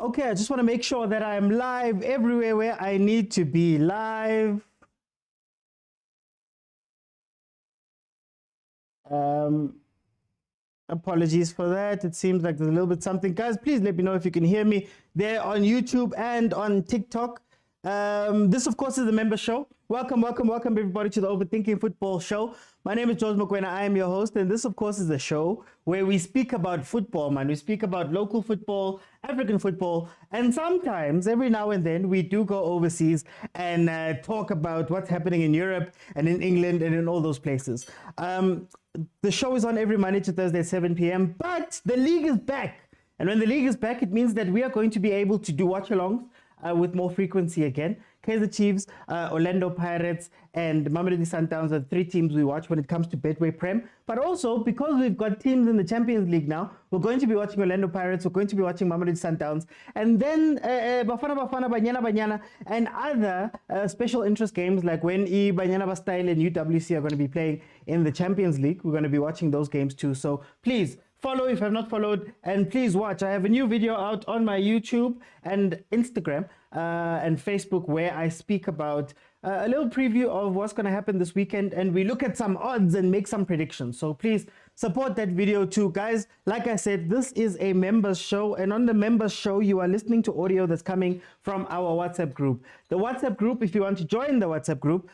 Okay, I just want to make sure that I'm live everywhere where I need to be live. Apologies for that. It seems like there's a little bit something. Guys, please let me know if you can hear me there on YouTube and on TikTok. This, of course, is the member show. Welcome everybody to the Overthinking Football Show. My name is George Mokwena. I am your host, and this, of course, is a show where we speak about football, man. We speak about local football, African football, and sometimes, every now and then, we do go overseas and talk about what's happening in Europe and in England and in all those places. The show is on every Monday to Thursday at 7 p.m., but the league is back. And when the league is back, it means that we are going to be able to do watch-alongs with more frequency again. Kaizer Chiefs, Orlando Pirates, and Mamelodi Sundowns are the three teams we watch when it comes to Betway Prem. But also, because we've got teams in the Champions League now, we're going to be watching Orlando Pirates, we're going to be watching Mamelodi Sundowns, and then Bafana, Banyana, and other special interest games like when Banyana Style and UWC are going to be playing in the Champions League. We're going to be watching those games too. So please, follow if you have not followed, and please watch. I have a new video out on my YouTube and Instagram and Facebook where I speak about a little preview of what's going to happen this weekend, and we look at some odds and make some predictions. So please support that video too. Guys, like I said, this is a members show, and on the members show, you are listening to audio that's coming from our WhatsApp group. The WhatsApp group, if you want to join the WhatsApp group,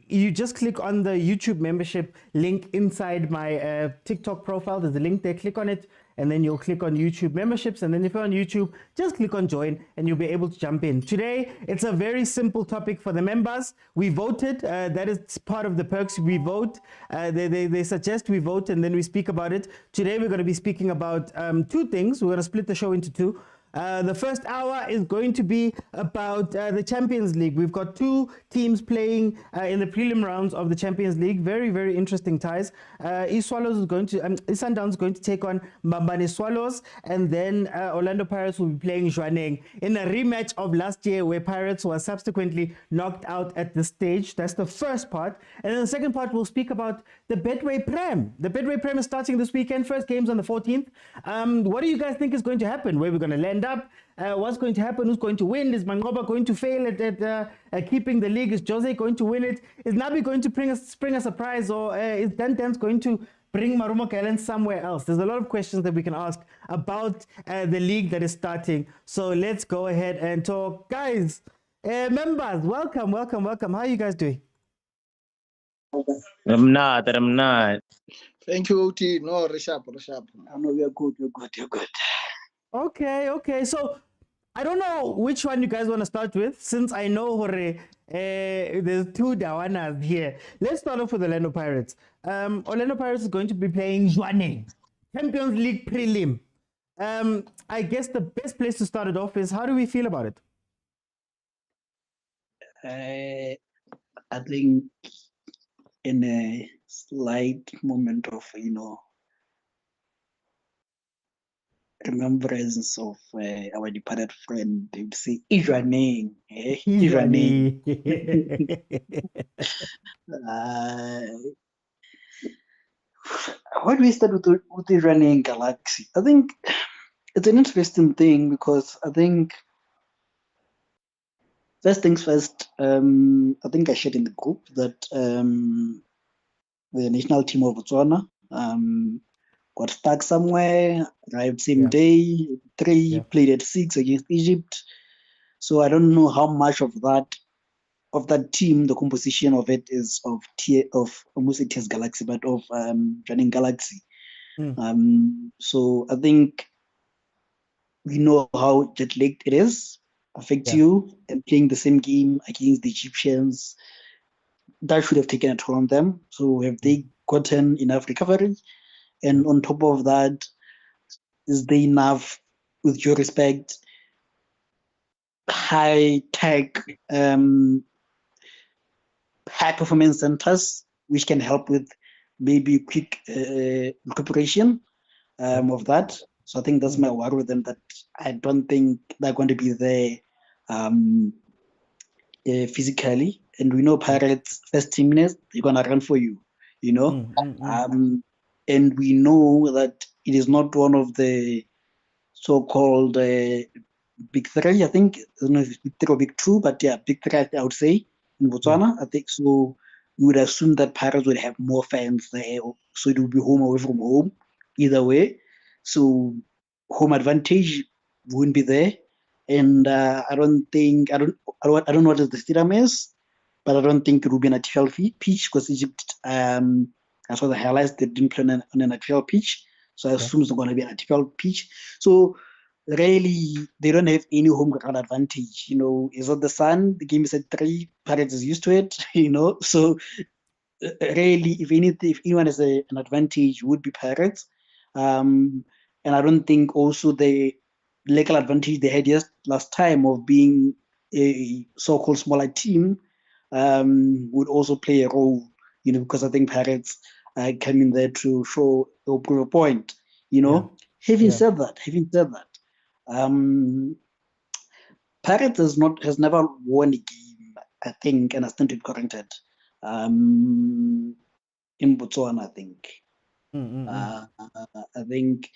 you just click on the YouTube membership link inside my TikTok profile. There's a link there, click on it, and then you'll click on YouTube memberships. And then if you're on YouTube, just click on join and you'll be able to jump in. Today, it's a very simple topic for the members. We voted. That is part of the perks. We vote. They suggest we vote and then we speak about it. Today, we're going to be speaking about two things. We're going to split the show into two. The first hour is going to be about the Champions League. We've got two teams playing in the prelim rounds of the Champions League. Very, very interesting ties. Sundowns is going to take on Mbambane Swallows, and then Orlando Pirates will be playing Tshwane in a rematch of last year where Pirates was subsequently knocked out at this stage. That's the first part. And then the second part, we'll speak about the Betway Prem. The Betway Prem is starting this weekend. First game's on the 14th. What do you guys think is going to happen? Where we're going to land up? What's going to happen? Who's going to win? Is Mangoba going to fail at keeping the league? Is Jose going to win it? Is Nabi going to spring a surprise? Or is Dan's going to bring Marumo Kalen somewhere else? There's a lot of questions that we can ask about the league that is starting. So let's go ahead and talk. Guys, members, welcome. How are you guys doing? I'm not. Thank you, OT. No, Rishab. I know you're good. Okay. So I don't know which one you guys want to start with, since I know there's two Dawanas here. Let's start off with Orlando Pirates. Orlando Pirates is going to be playing Tshwane, Champions League prelim. I guess the best place to start it off is, how do we feel about it? I think in a slight moment of, remembrance of our departed friend, they would say, Ijwane. Why do we start with the Ijwane Galaxy? I think it's an interesting thing because I think, first things first, I think I shared in the group that the national team of Botswana got stuck somewhere, arrived same day, 3, played at 6 against Egypt. So I don't know how much of that team, the composition of it is of almost a TS Galaxy, but of Running Galaxy. So I think we know how jet-lagged it is, affects you, and playing the same game against the Egyptians, that should have taken a toll on them. So have they gotten enough recovery? And on top of that, is there enough, with due respect, high-tech, high-performance centers, which can help with maybe quick recuperation of that? So I think that's my worry with them, that I don't think they're going to be there physically. And we know Pirates, first 10 minutes, they're going to run for you, And we know that it is not one of the so-called Big Three. I think, I don't know if it's Big Three or Big Two, but yeah, Big Three, I would say, in Botswana. I think so. You would assume that Pirates would have more fans there, so it would be home away from home, either way. So home advantage wouldn't be there, and I don't know what the stadium is, but I don't think it would be an artificial pitch because Egypt, I saw the highlights, they didn't play on an artificial pitch, so I assume it's going to be an artificial pitch. So really, they don't have any home ground advantage. It's on the sun. The game is at 3. Pirates is used to it. So really, if anyone has an advantage, would be Pirates. And I don't think also the legal advantage they had just last time of being a so-called smaller team would also play a role. Because I think Pirates came in there to show or prove a point. Having said that. Pirates has never won a game, I think, and I stand to be corrected. In Botswana, I think. I think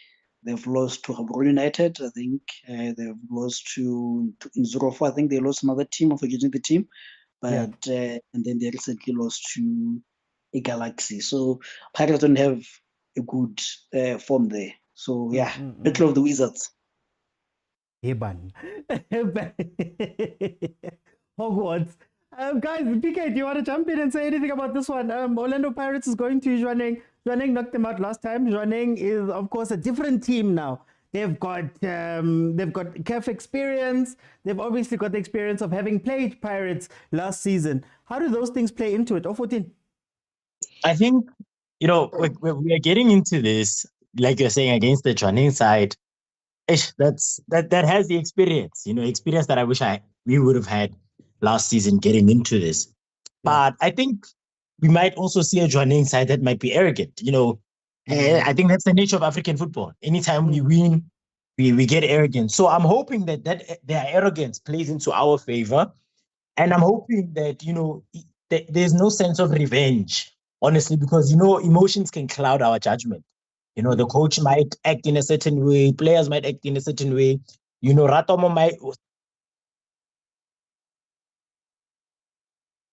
they've lost to Gaborone United. I think they've lost to Inzurofo. I think they lost another team. I'm forgetting the team, but and then they recently lost to a Galaxy. So Pirates don't have a good form there. So Battle of the Wizards. Heban. Hogwarts. Guys, PK, do you want to jump in and say anything about this one? Orlando Pirates is going to Jwaneng. Jwaneng knocked them out last time. Jwaneng is, of course, a different team now. They've got CAF experience. They've obviously got the experience of having played Pirates last season. How do those things play into it? 14. I think, we are getting into this, like you're saying, against the Jwaneng side. That has the experience, experience that I wish we would have had last season getting into this. But I think we might also see a Jwaneng side that might be arrogant. I think that's the nature of African football. Anytime we win, we get arrogant. So I'm hoping that their arrogance plays into our favor. And I'm hoping that, there's no sense of revenge, honestly, because, emotions can cloud our judgment. The coach might act in a certain way, players might act in a certain way. Ratomo might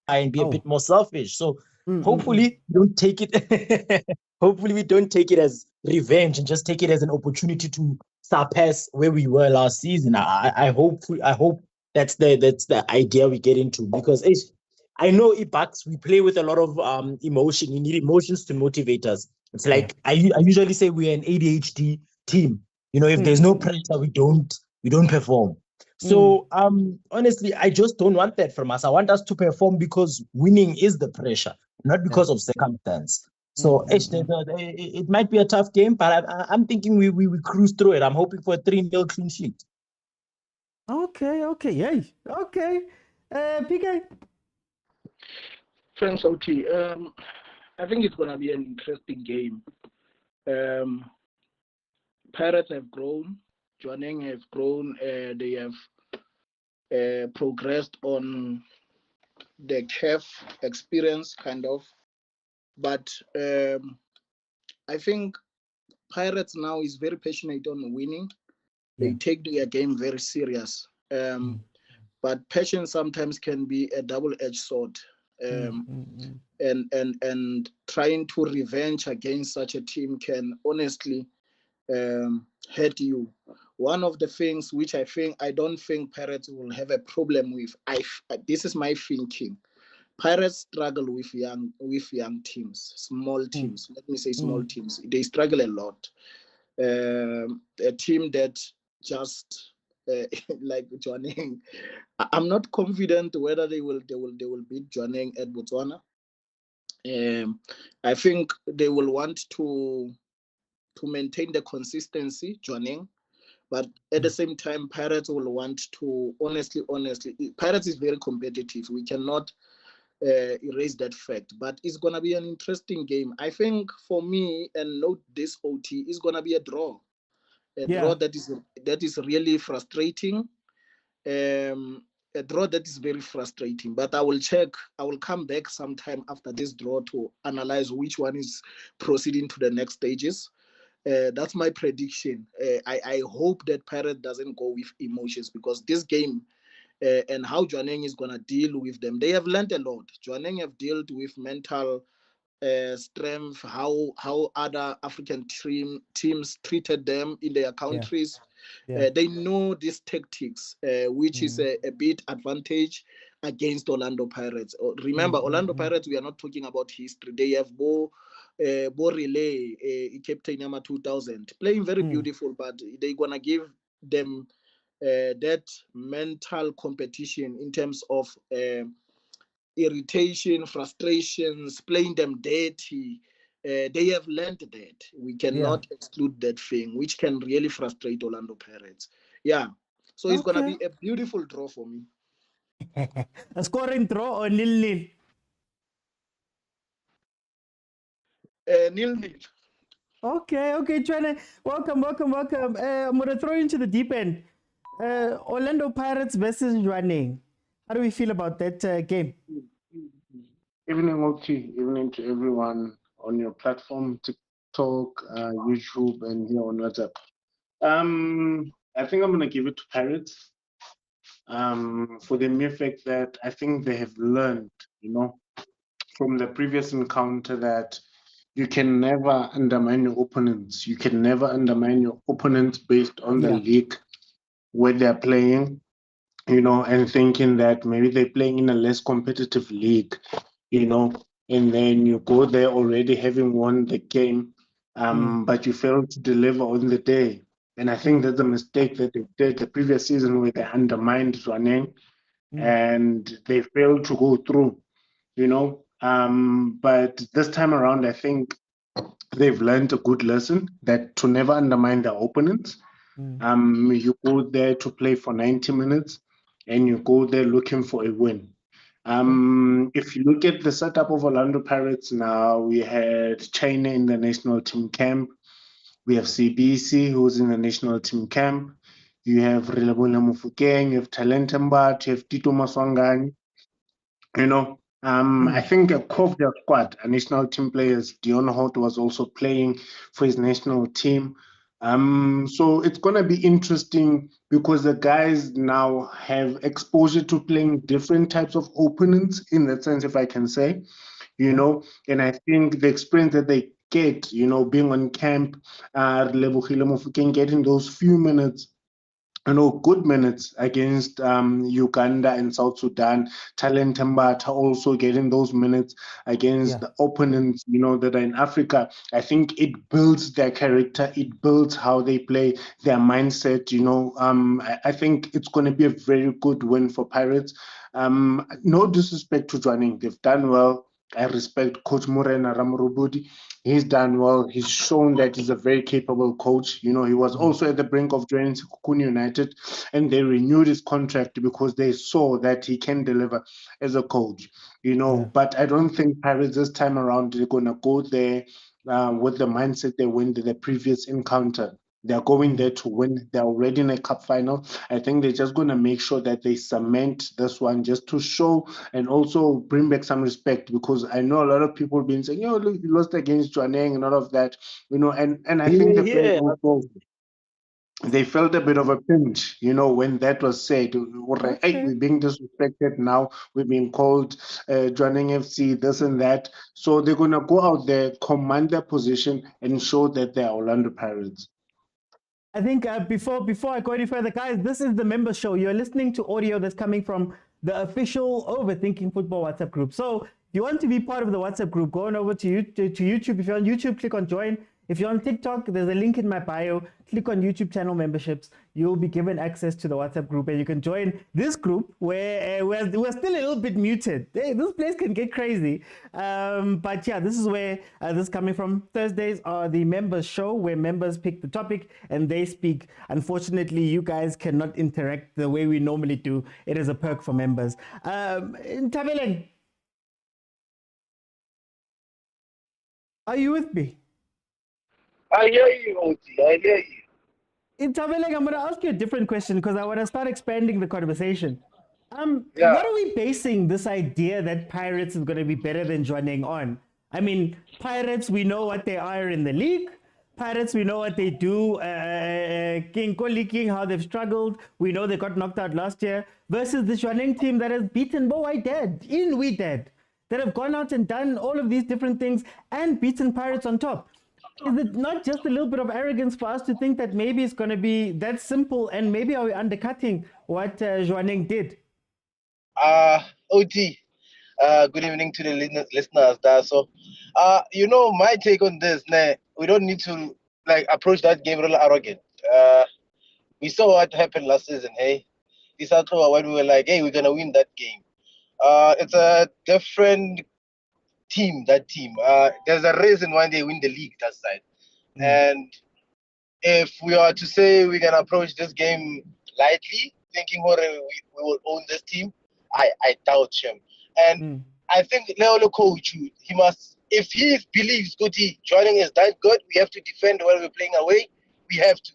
and be a bit more selfish. So hopefully we don't take it. Hopefully we don't take it as revenge and just take it as an opportunity to surpass where we were last season. I hope that's the idea we get into, because I know Bucks, we play with a lot of emotion. You need emotions to motivate us. It's like I usually say we're an ADHD team. If there's no pressure, we don't perform. So honestly, I just don't want that from us. I want us to perform because winning is the pressure, not because of circumstance. So it might be a tough game, but I'm thinking we cruise through it. I'm hoping for a 3-0 clean sheet. Okay, yay. Okay. PK? Thanks, OT. I think it's going to be an interesting game. Pirates have grown. Jwaneng have grown. They have progressed on the CAF experience, kind of. But I think Pirates now is very passionate on winning. They take their game very serious. But passion sometimes can be a double-edged sword. And trying to revenge against such a team can honestly hurt you. One of the things which I don't think Pirates will have a problem with. This is my thinking. Pirates struggle with young teams, small teams. Let me say small teams. They struggle a lot. A team that just like Jwaneng, I'm not confident whether they will beat Jwaneng at Botswana. I think they will want to maintain the consistency, Jwaneng, but at the same time, Pirates will want to honestly, Pirates is very competitive. We cannot erase that fact, but it's gonna be an interesting game. I think for me, and note this, OT, is gonna be a draw. Draw that is really frustrating. A draw that is very frustrating, but I will come back sometime after this draw to analyze which one is proceeding to the next stages. That's my prediction. I hope that Pirates doesn't go with emotions, because this game and how Jwaneng is gonna deal with them. They have learned a lot. Jwaneng have dealt with mental strength, how other African teams treated them in their countries. They know these tactics, which is a bit advantage against Orlando Pirates. Remember, Orlando Pirates, we are not talking about history. They have Bo Relay, Captain Yama 2000, playing very beautiful, but they're going to give them that mental competition in terms of irritation, frustrations, playing them dirty. They have learned that. We cannot exclude that thing, which can really frustrate Orlando Pirates. Yeah. So it's going to be a beautiful draw for me. A scoring draw or 0-0? 0-0. Okay, Tshwane. Welcome. I'm going to throw you into the deep end. Orlando Pirates versus Jwaneng. How do we feel about that game? Evening, OT. Evening to everyone on your platform, TikTok, YouTube, and here on WhatsApp. I think I'm going to give it to Pirates for the mere fact that I think they have learned, from the previous encounter that you can never undermine your opponents. You can never undermine your opponents based on the league where they're playing, and thinking that maybe they're playing in a less competitive league, and then you go there already having won the game, but you fail to deliver on the day. And I think that's a mistake that they did the previous season, where they undermined Jwaneng and they failed to go through, but this time around, I think they've learned a good lesson that to never undermine their opponents. You go there to play for 90 minutes and you go there looking for a win. If you look at the setup of Orlando Pirates now, we had China in the national team camp. We have CBC, who's in the national team camp. You have Relebola Mofokeng, you have Talentemba, you have Tito Maswangani. I think a core of their squad, national team players, Dion Holt was also playing for his national team. So it's going to be interesting because the guys now have exposure to playing different types of opponents, in that sense, if I can say, and I think the experience that they get, being on camp, Relebohile Mofokeng getting those few minutes, good minutes against Uganda and South Sudan. Talent Mbata also getting those minutes against the opponents, that are in Africa. I think it builds their character. It builds how they play, their mindset. I think it's going to be a very good win for Pirates. No disrespect to Jwaneng. They've done well. I respect Coach Morena Ramorobodi. He's done well. He's shown that he's a very capable coach. He was also at the brink of joining Sekhukhune United, and they renewed his contract because they saw that he can deliver as a coach. But I don't think Pirates this time around they're going to go there with the mindset they went to the previous encounter. They're going there to win. They're already in a cup final. I think they're just going to make sure that they cement this one just to show and also bring back some respect, because I know a lot of people have been saying, look, you lost against Jwaneng and all of that, and I think they felt a bit of a pinch, when that was said. Hey, we're being disrespected now. We're being called Jwaneng FC, this and that. So they're going to go out there, command their position, and show that they're Orlando Pirates. I think before I go any further, guys, this is the member show. You're listening to audio that's coming from the official Overthinking Football WhatsApp group. So if you want to be part of the WhatsApp group, go on over to YouTube. If you're on YouTube, click on join. If you're on TikTok, there's a link in my bio. Click on YouTube channel memberships. You'll be given access to the WhatsApp group, and you can join this group where we're still a little bit muted. Hey, this place can get crazy. But yeah, this is where this is coming from. Thursdays are the members show, where members pick the topic and they speak. Unfortunately, you guys cannot interact the way we normally do. It is a perk for members. Tabeleng, are you with me? I hear you, Oti. I hear you. In Tabeleng, I'm going to ask you a different question because I want to start expanding the conversation. What are we basing this idea that Pirates is going to be better than Jwaneng on? I mean, Pirates, we know what they are in the league. Pirates, we know what they do. King, how they've struggled. We know they got knocked out last year. Versus the Tshwane team that has beaten Wydad, that have gone out and done all of these different things and beaten Pirates on top. Is it not just a little bit of arrogance for us to think that maybe it's going to be that simple, and maybe are we undercutting what Tshwane did? OT, good evening to the listeners there. So, my take on this, we don't need to approach that game really arrogant. We saw what happened last season, hey? This October when we were like, hey, we're going to win that game. It's a different team, that team. There's a reason why they win the league that side. And if we are to say we're going to approach this game lightly, thinking we will own this team, I doubt him. And I think Leo coach, he must, if he believes Guti joining is that good, we have to defend when we're playing away. We have to.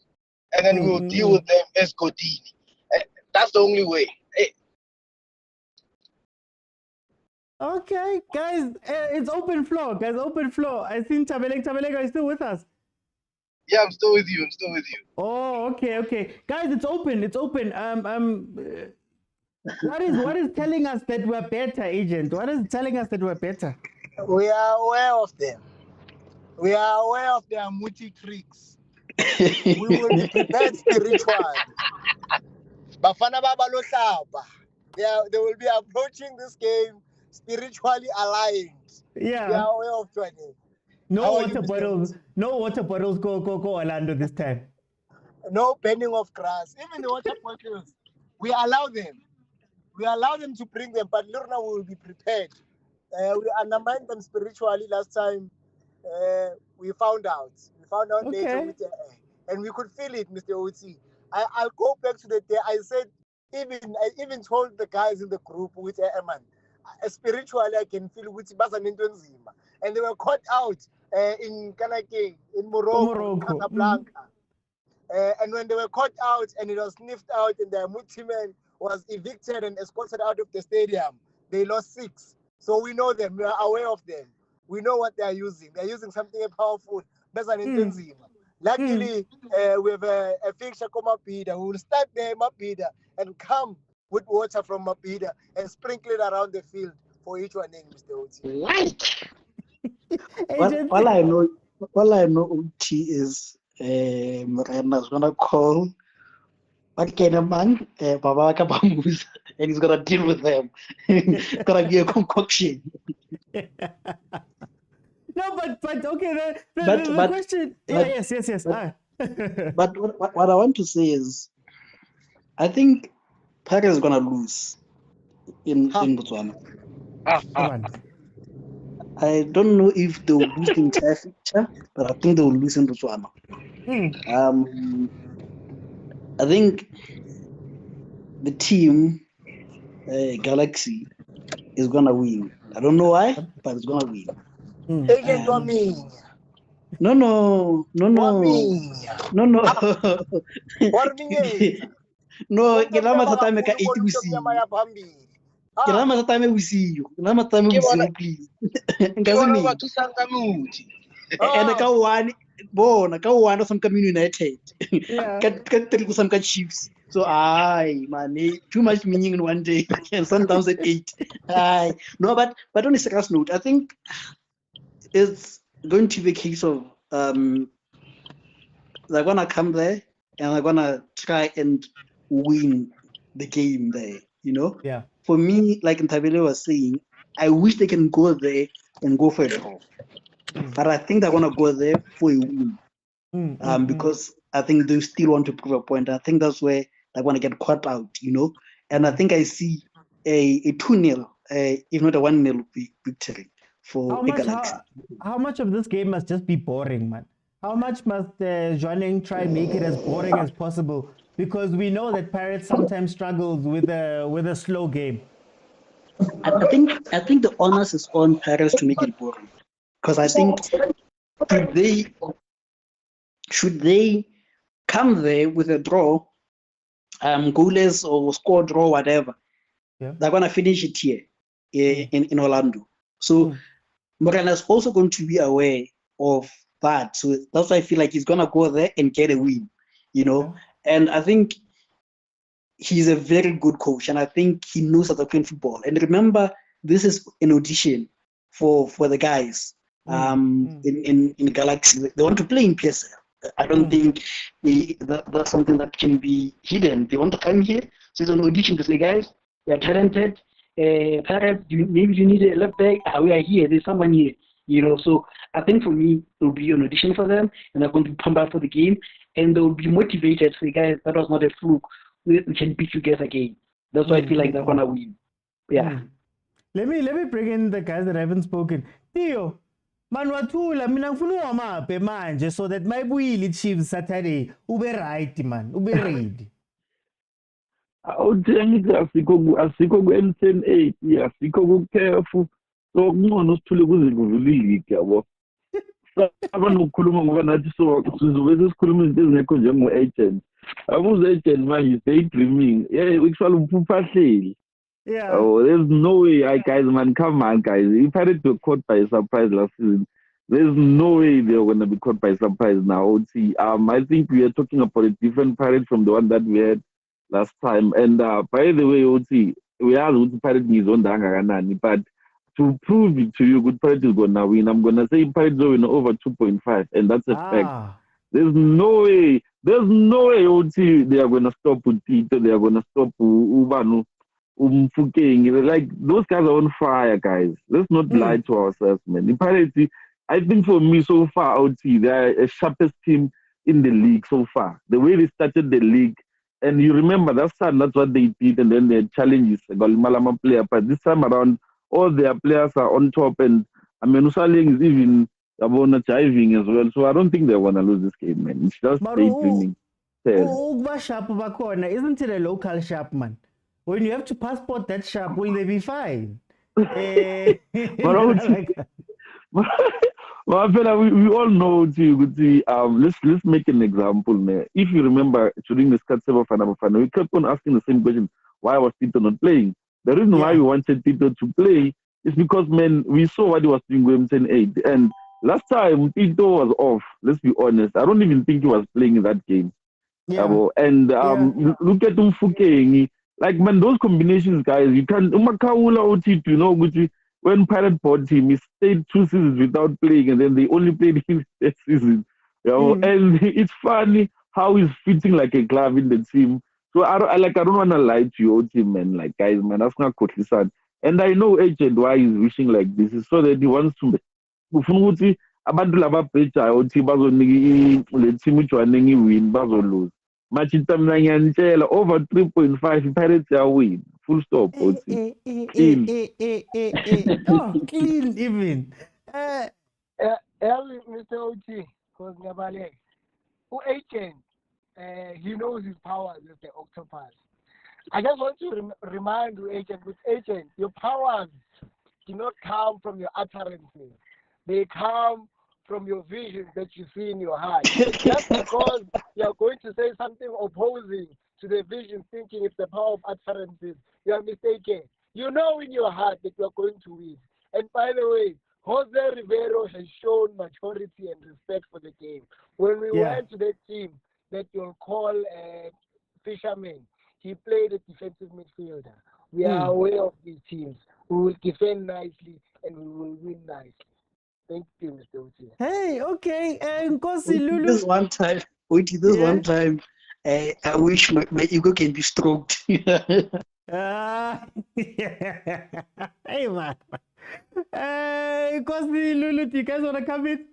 And then we'll deal with them as Godini. That's the only way. Hey. Okay, guys, it's open floor. I think Zamalek, are you still with us? Yeah, I'm still with you. Oh, okay. Guys, it's open. What is telling us that we're better, agent? What is telling us that we're better? We are aware of them. We are aware of their multi tricks. We will be prepared spiritually. Bafana Baba lo hlaba. They will be approaching this game spiritually aligned. Yeah. We are aware of Tshwane. No water bottles go Orlando this time. No bending of grass. Even the water bottles, we allow them. We allow them to bring them, but Lurna will be prepared. We undermined them spiritually last time. We found out. Later with and we could feel it, Mr. Oti. I'll go back to the day I said, I even told the guys in the group with man, spiritually I can feel with Basanintenzima. And they were caught out in Kanake, in Morocco, Casablanca. And when they were caught out and it was sniffed out and their multi-man was evicted and escorted out of the stadium, they lost 6. So we know them. We are aware of them. We know what they are using. They're using something powerful. Luckily, we have a fixture called Mapida. We will start there Mapida and come with water from Mapida and sprinkle it around the field for each one, Mr. Oti. All I know, OT is Morena's gonna call what kind of man, Baba Kabamus, and he's gonna deal with them. Gonna be a concoction. No, but okay. The question. Yes. But what I want to say is, I think Paris is gonna lose in Botswana. I don't know if they will lose in CAF, but I think they will lose in Botswana. I think the team, Galaxy, is gonna win. I don't know why, but it's gonna win. Agent Wami. No. No, ke la mathata me ka 8 bosiu. Ke la mathata me bosiu. Ke la mathata me bosiu, please. Nka se me. And ka one some community United. Ka 3 some ka Chiefs. So man, too much meaning in one day. And Sundowns at 8. No, but on a serious note, I think it's going to be a case of they're gonna come there and they're gonna try and win the game there, Yeah. For me, like Ntabile was saying, I wish they can go there and go for a draw. But I think they're gonna go there for a win. Because I think they still want to prove a point. I think that's where they're gonna get caught out, And I think I see a 2-0, if not a 1-0 victory for Galaxy. How much of this game must just be boring, man? How much must Tshwane try and make it as boring as possible? Because we know that Pirates sometimes struggles with a slow game. I think the onus is on Pirates to make it boring. Because I think should they come there with a draw, goalless or score draw, whatever, they're gonna finish it here in Orlando. So Morena is also going to be aware of But so that's why I feel like he's gonna go there and get a win, you know. And I think he's a very good coach, and I think he knows South African football. And remember, this is an audition for the guys in Galaxy. They want to play in PSL. I don't think that's something that can be hidden. They want to come here, so it's an audition to say, guys, we are talented. Perhaps maybe you need a left back. We are here. There's someone here. You know, so I think for me, it will be an audition for them, and they're going to pump out for the game, and they will be motivated. Say, guys, that was not a fluke. We can beat you guys again. That's why I feel like they're gonna win. Yeah. Let me bring in the guys that haven't spoken. Theo, man, wathula mina ngifuna uwamape manje so that maybe Chiefs Saturday ube right man, ube ready. Awuthi angithi asikho ku-M10 8 asikho ku-CAF so kungcono sithule kuze yabo abanokukhuluma ngoba nathi so sizobe sesikhuluma izinto ezingekho njengo-agent abuze-agent manje is daydreaming actually uphahleli. Oh, there's no way, guys, man, come on, guys. If Pirates were caught by a surprise last season, there's no way they're going to be caught by surprise now. See, I think we are talking about a different Pirates from the one that we had last time. And by the way, OT, we are the Pirates is on the but to prove it to you, good Pirates is going to win. I'm going to say Pirates will win over 2.5, and that's a fact. There's no way, OT, they are going to stop Tito, they are going to stop Ubanu. Like those guys are on fire, guys. Let's not lie to ourselves, man. The Pirates, I think for me so far, OT, they are a sharpest team in the league so far. The way they started the league, and you remember that's what they did, and then their challenges, Malama player. But this time around, all their players are on top, and I mean, Usaling is even driving as well. So I don't think they're gonna lose this game, man. It's just daydreaming. Isn't it a local sharp, man? When you have to passport that sharp, will they be fine? We all know let's make an example, man. If you remember during the Scat Bafana, we kept on asking the same question, why was Tito not playing? The reason why we wanted Tito to play is because, man, we saw what he was doing with M10-8. And last time Tito was off, let's be honest. I don't even think he was playing in that game. And look at Mfukeng. Like, man, those combinations, guys, you can't. You know, when Pirate bought him, he stayed 2 seasons without playing, and then they only played him that season. You know? And it's funny how he's fitting like a glove in the team. So I don't want to lie to your team, man. Like, guys, man, that's not Kotlisan. And I know agent why he's wishing like this is so that he wants to. Abantu lababheja uthi bazonika le team ujwanenge win bazolose. Machita mina ngiyantshela over 3.5 Pirates are win. Full stop. Clean. Clean even. Mr. OT, because Ngabale, who agent, he knows his powers as the octopus. I just want to remind you, agent, your powers do not come from your utterances. They come from your visions that you see in your heart. Just because you are going to say something opposing to the vision, thinking it's the power of utterances, you are mistaken. You know in your heart that you are going to win. And by the way, Jose Rivero has shown maturity and respect for the game. When we went to that team that you'll call Fisherman, he played a defensive midfielder. We are aware of these teams. We will defend nicely and we will win nicely. Thank you, Mr. Uti. Hey, okay. And Kosi Lulu. This one time, I wish my ego can be stroked. Hey, man. Hey, Kosi Lulu, do you guys want to come in?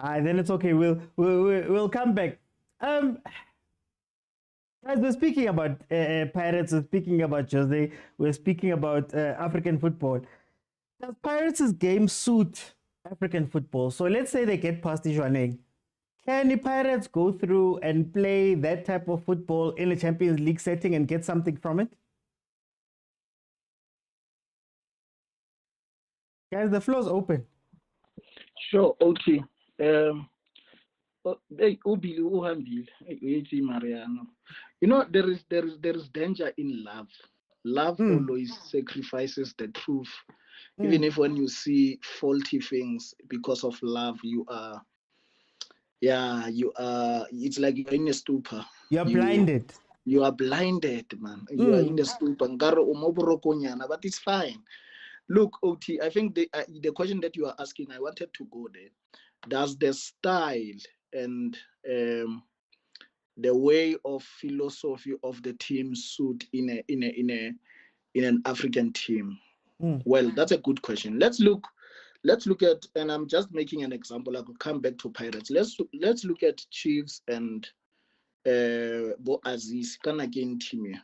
Then it's okay. We'll come back. Guys, we're speaking about Pirates, we're speaking about Jose, we're speaking about African football. Does Pirates' game suit African football? So let's say they get past tshwane. Can the Pirates go through and play that type of football in a Champions League setting and get something from it? Guys, the floor's open. Sure, okay. You know, there is danger in love. Love always sacrifices the truth. Even if when you see faulty things because of love, it's like you're in a stupor. You're blinded. You are blinded, man. You are in a stupor. But it's fine. Look, OT, I think the question that you are asking, I wanted to go there. Does the style and the way of philosophy of the team suit in an African team? Well, that's a good question. Let's look at, and I'm just making an example. I could come back to Pirates. Let's look at Chiefs and Bo Aziz Kanakin team here.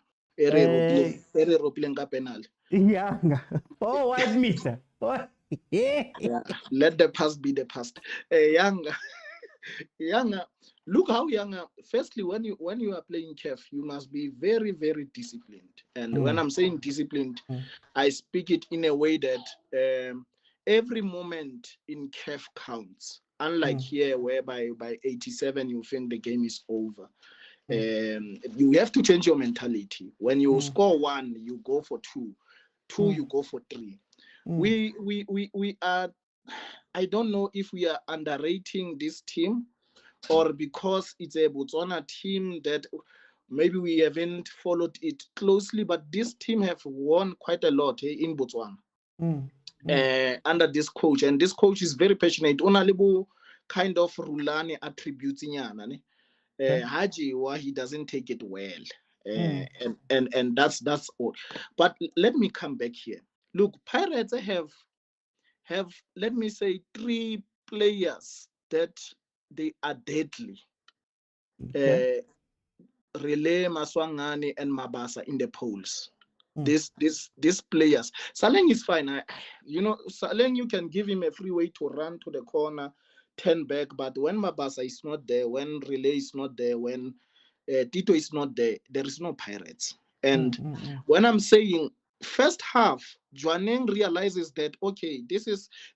Penal. Yeah. Oh, white meter. Yeah. Let the past be the past. Younger. Look how Younger. Firstly, when you are playing CAF, you must be very, very disciplined. And when I'm saying disciplined, I speak it in a way that every moment in CAF counts. Unlike here, whereby by 87 you think the game is over. You have to change your mentality. When you score 1, you go for 2. 2, you go for 3. We are. I don't know if we are underrating this team, or because it's a Botswana team that maybe we haven't followed it closely. But this team have won quite a lot in Botswana under this coach, and this coach is very passionate. Onalibu kind of rulani attributes in Haji, why he doesn't take it well, and that's all. But let me come back here. Look, Pirates have let me say 3 players that they are deadly. Relay, Maswangani, and Mabasa in the polls. These players. Saleng is fine. Saleng, you can give him a free way to run to the corner, 10 back, but when Mabasa is not there, when Relay is not there, when Tito is not there, there is no Pirates. And when I'm saying first half, Jordaan realizes that, okay,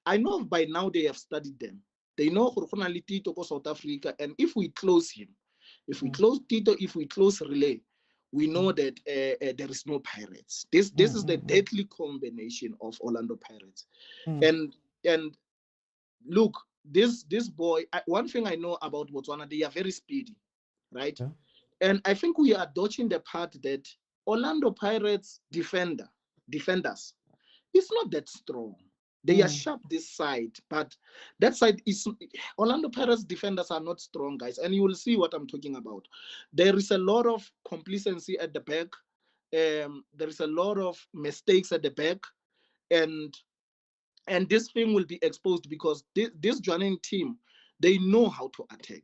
I know by now they have studied them. They know Tito goes South Africa, and if we close him, if we close Tito, if we close Relay, we know that there is no Pirates. This is the deadly combination of Orlando Pirates. And look, this boy, one thing I know about Botswana, they are very speedy, right? And I think we are dodging the part that Orlando Pirates defenders, it's not that strong. They are sharp this side, but that side is Orlando Pirates defenders are not strong, guys, and you will see what I'm talking about. There is a lot of complacency at the back. There is a lot of mistakes at the back, and this thing will be exposed because this Jordaan team, they know how to attack.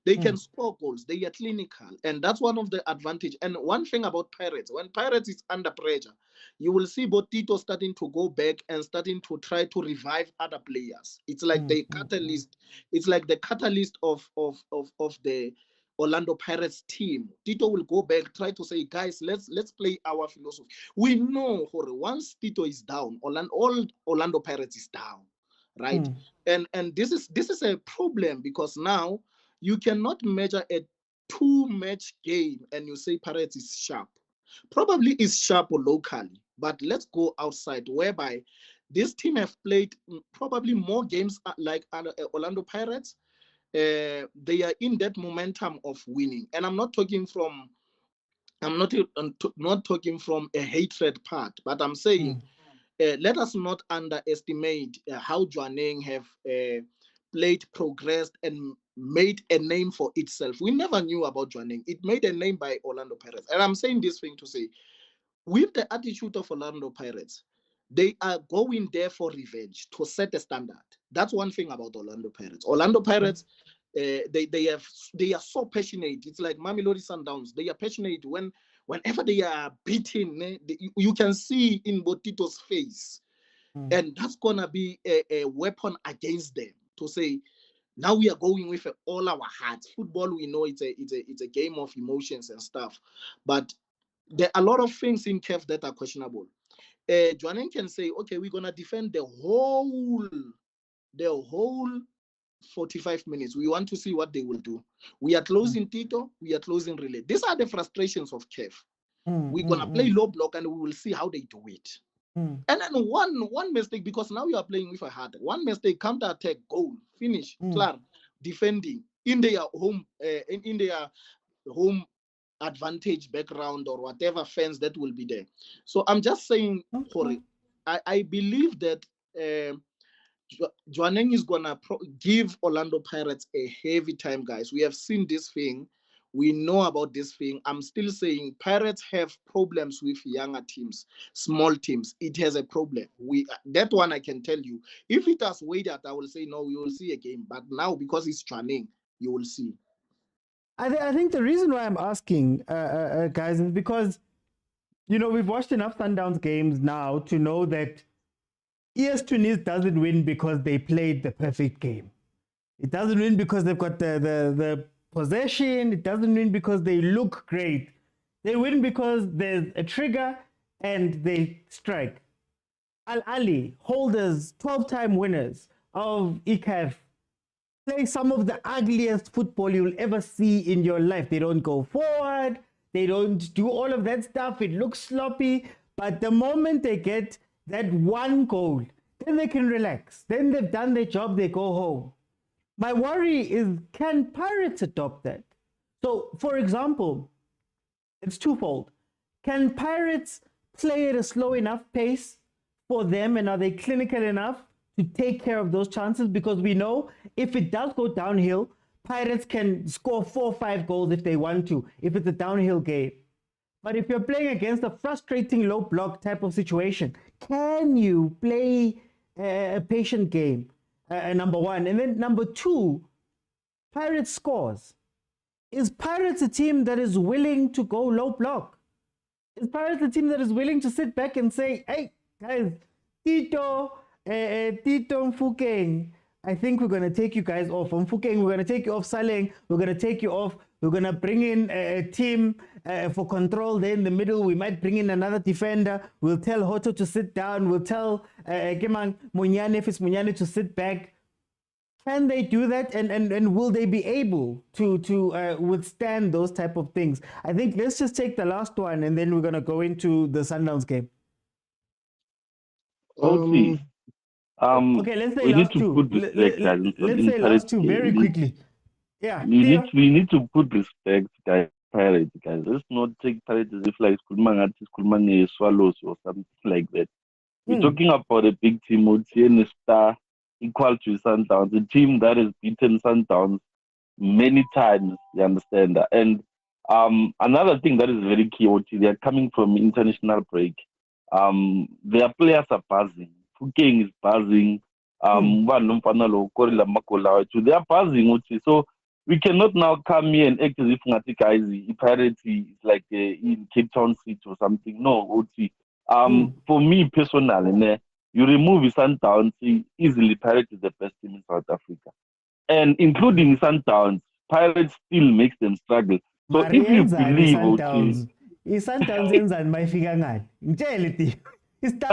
They can score goals. They are clinical. And that's one of the advantage. And one thing about Pirates, when Pirates is under pressure, you will see Tito starting to go back and starting to try to revive other players. It's like the catalyst. It's like the catalyst of the Orlando Pirates team. Tito will go back, try to say, guys, let's play our philosophy. We know once Tito is down, all Orlando Pirates is down, right? And this is a problem because now you cannot measure a 2-match game and you say Pirates is sharp. Probably is sharp locally, but let's go outside, whereby this team have played probably more games like Orlando Pirates. They are in that momentum of winning, and I'm not talking from a hatred part, but I'm saying let us not underestimate how Jordaan have played, progressed, and made a name for itself. We never knew about Jordaan. It made a name by Orlando Pirates. And I'm saying this thing to say, with the attitude of Orlando Pirates, they are going there for revenge, to set a standard. That's one thing about Orlando Pirates. Orlando Pirates, they are so passionate. It's like Mamelodi Sundowns. They are passionate whenever they are beaten. You can see in Botito's face. And that's going to be a weapon against them to say, now we are going with all our hearts. Football, we know it's a game of emotions and stuff. But there are a lot of things in CAF that are questionable. Jordaan can say, okay, we're going to defend the whole 45 minutes. We want to see what they will do. We are closing Tito. We are closing Relay. These are the frustrations of CAF. We're going to play low block and we will see how they do it. And then one mistake, because now you are playing with a heart. One mistake, counter attack, goal, finish, clear, defending in their home, in their home advantage background or whatever fans that will be there. So I'm just saying, I believe that Jwaneng is gonna give Orlando Pirates a heavy time, guys. We have seen this thing. We know about this thing. I'm still saying Pirates have problems with younger teams, small teams. It has a problem. That one I can tell you. If it has waited, I will say no, you will see a game. But now, because it's Jwaneng, you will see. I think the reason why I'm asking, guys, is because, you know, we've watched enough Sundowns games now to know that ES Tunis doesn't win because they played the perfect game. It doesn't win because they've got the possession. It doesn't win because they look great. They win because there's a trigger and they strike. Ahly, holders, 12-time winners of CAF, play some of the ugliest football you'll ever see in your life. They don't go forward. They don't do all of that stuff. It looks sloppy. But the moment they get that one goal, then they can relax. Then they've done their job. They go home. My worry is, can Pirates adopt that? So, for example, it's twofold. Can Pirates play at a slow enough pace for them, and are they clinical enough to take care of those chances? Because we know if it does go downhill, Pirates can score 4 or 5 goals if they want to, if it's a downhill game. But if you're playing against a frustrating low block type of situation, can you play a patient game? Number one. And then number two, Pirates scores. Is Pirates a team that is willing to go low block? Is Pirates a team that is willing to sit back and say, hey, guys, Tito Mfukeng, I think we're going to take you guys off. Mfukeng, we're going to take you off. Saleng, we're going to take you off. We're going to bring in a team for control there in the middle. We might bring in another defender. We'll tell Hoto to sit down. We'll tell Munyane, if it's Munyane, to sit back. Can they do that? And will they be able to withstand those type of things? I think let's just take the last one, and then we're going to go into the Sundowns game. Okay, let's say we last need to two. put respect, guys. Let's say last two very quickly. Yeah. We need to put respect, guys. Pirates, guys. Let's not take Pirates as if like Skulmang Swallows or something like that. We're talking about a big team, a star equal to Sundowns, a team that has beaten Sundowns many times. You understand that? And another thing that is very key, they are coming from international break. Their players are buzzing. Fukeng is buzzing. They are buzzing. So we cannot now come here and act as if Pirates is like in Cape Town City or something. No, for me personally, you remove Sundowns, easily Pirates is the best team in South Africa. And including Sundowns, Pirates still makes them struggle. So if you believe Sundowns enzani mayifika ngani? Ngitshele ti. That's the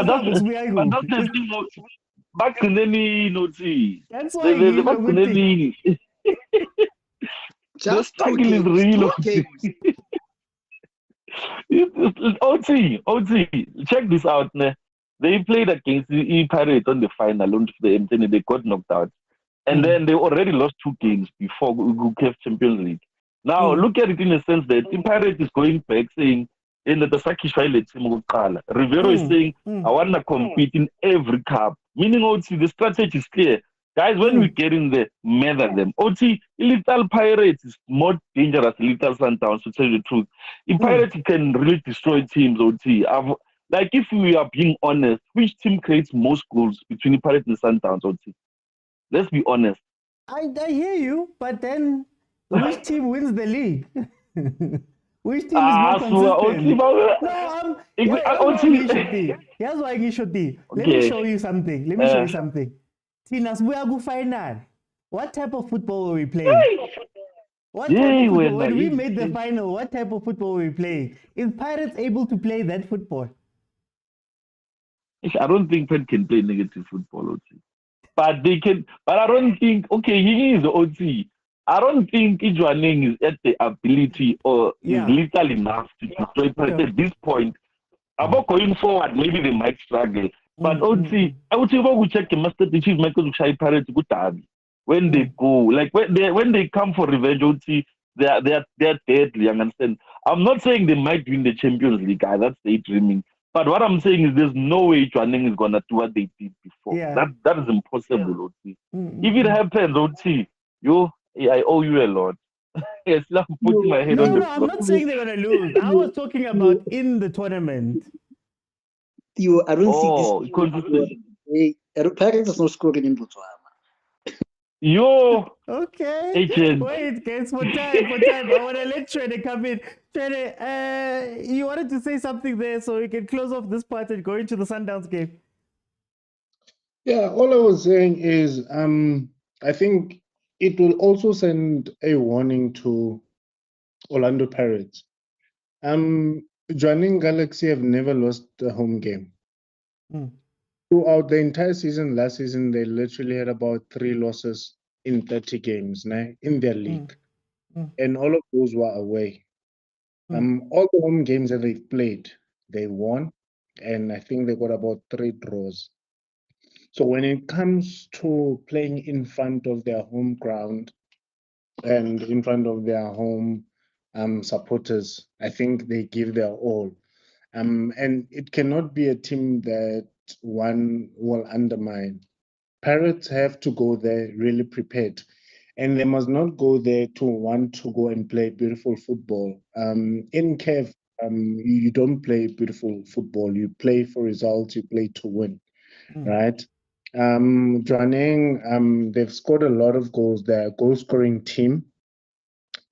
thing. That's why the struggle is real. OT, check this out. They played against the Pirates on the final on the M10. They got knocked out. And then they already lost 2 games before CAF Champions League. Now, look at it in a sense that the Pirates is going back saying, in the Rivero is saying, I want to compete in every cup. Meaning, OT, the strategy is clear. Guys, when we get in there, murder them. OT, Little Pirates is more dangerous than Little Sundowns, to tell you the truth. If Pirates can really destroy teams, OT, like if we are being honest, which team creates most goals between Pirates and Sundowns, OT? Let's be honest. I hear you, but then which team wins the league? Which team is more consistent? Here's why I should be. Let me show you something. Tinas, we are go final. What type of football were we playing? When we made the final, what type of football were we playing? Is Pirates able to play that football? I don't think Pirates can play negative football, OT. But they can. But I don't think. Okay, he is OT. I don't think Jwaneng is at the ability or is lethal enough to destroy Pirates at this point. About going forward, maybe they might struggle. But I would say if we check the Master the Chiefs, Michael Shy Pirates good time. When they go, like when they come for revenge, I would see they're deadly. You understand? I'm not saying they might win the Champions League, guys. That's daydreaming. But what I'm saying is there's no way Tshwane is gonna do what they did before. Yeah. That is impossible, OT. If it happens, OT, I owe you a lot. Yes, I'm putting my head on the I'm not saying they're gonna lose. I was talking about in the tournament. I don't see this. Pirates is not scoring in Botswana. Okay. Agent. Wait, guys, for time. I want to let Tshwane come in. Tshwane, you wanted to say something there so we can close off this part and go into the Sundowns game. Yeah, all I was saying is I think it will also send a warning to Orlando Pirates. Jwaneng Galaxy have never lost a home game. Throughout the entire season, last season, they literally had about 3 losses in 30 games in their league. And all of those were away. All the home games that they've played, they won. And I think they got about 3 draws. So when it comes to playing in front of their home ground and in front of their home supporters, I think they give their all. And it cannot be a team that one will undermine. Pirates have to go there really prepared. And they must not go there to want to go and play beautiful football. In CAF, you don't play beautiful football. You play for results. You play to win, right? Jwaneng, they've scored a lot of goals. They're a goal-scoring team.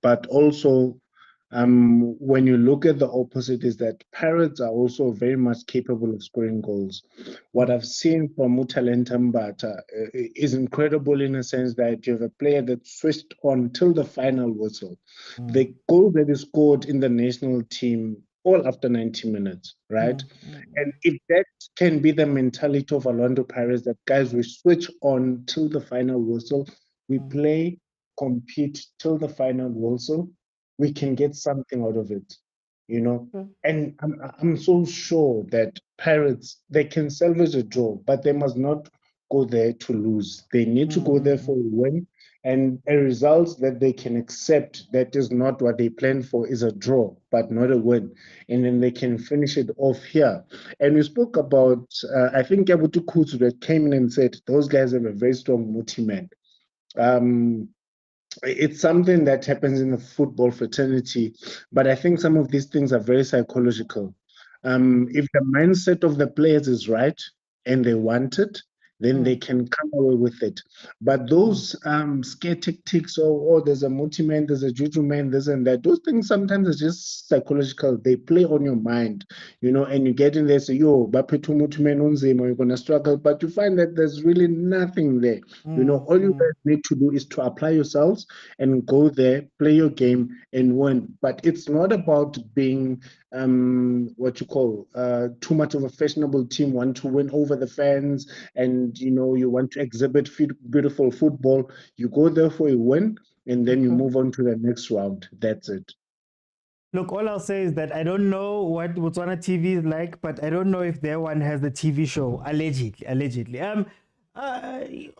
But also, when you look at the opposite, is that Pirates are also very much capable of scoring goals. What I've seen from Mutalenta Mbata is incredible in a sense that you have a player that switched on till the final whistle. The goal that is scored in the national team all after 90 minutes, right? And if that can be the mentality of Orlando Pirates, that guys, we switch on till the final whistle, we play, compete till the final whistle, we can get something out of it, you know. And I'm so sure that Pirates, they can salvage a draw, but they must not go there to lose. They need to go there for a win, and a result that they can accept that is not what they planned for is a draw, but not a win. And then they can finish it off here. And we spoke about, I think Yabutu Kutu that came in and said, those guys have a very strong multi-man. It's something that happens in the football fraternity, but I think some of these things are very psychological. If the mindset of the players is right and they want it, then they can come away with it. But those scare tactics, there's a multi-man, there's a juju man, this and that, those things sometimes are just psychological. They play on your mind, you know, and you get in there, say, you're going to struggle, but you find that there's really nothing there. You know, all you guys need to do is to apply yourselves and go there, play your game and win. But it's not about being what you call too much of a fashionable team, want to win over the fans, and you know, you want to exhibit beautiful football. You go there for a win and then you move on to the next round. That's it. Look, all I'll say is that I don't know what Botswana TV is like, but I don't know if their one has the TV show, allegedly.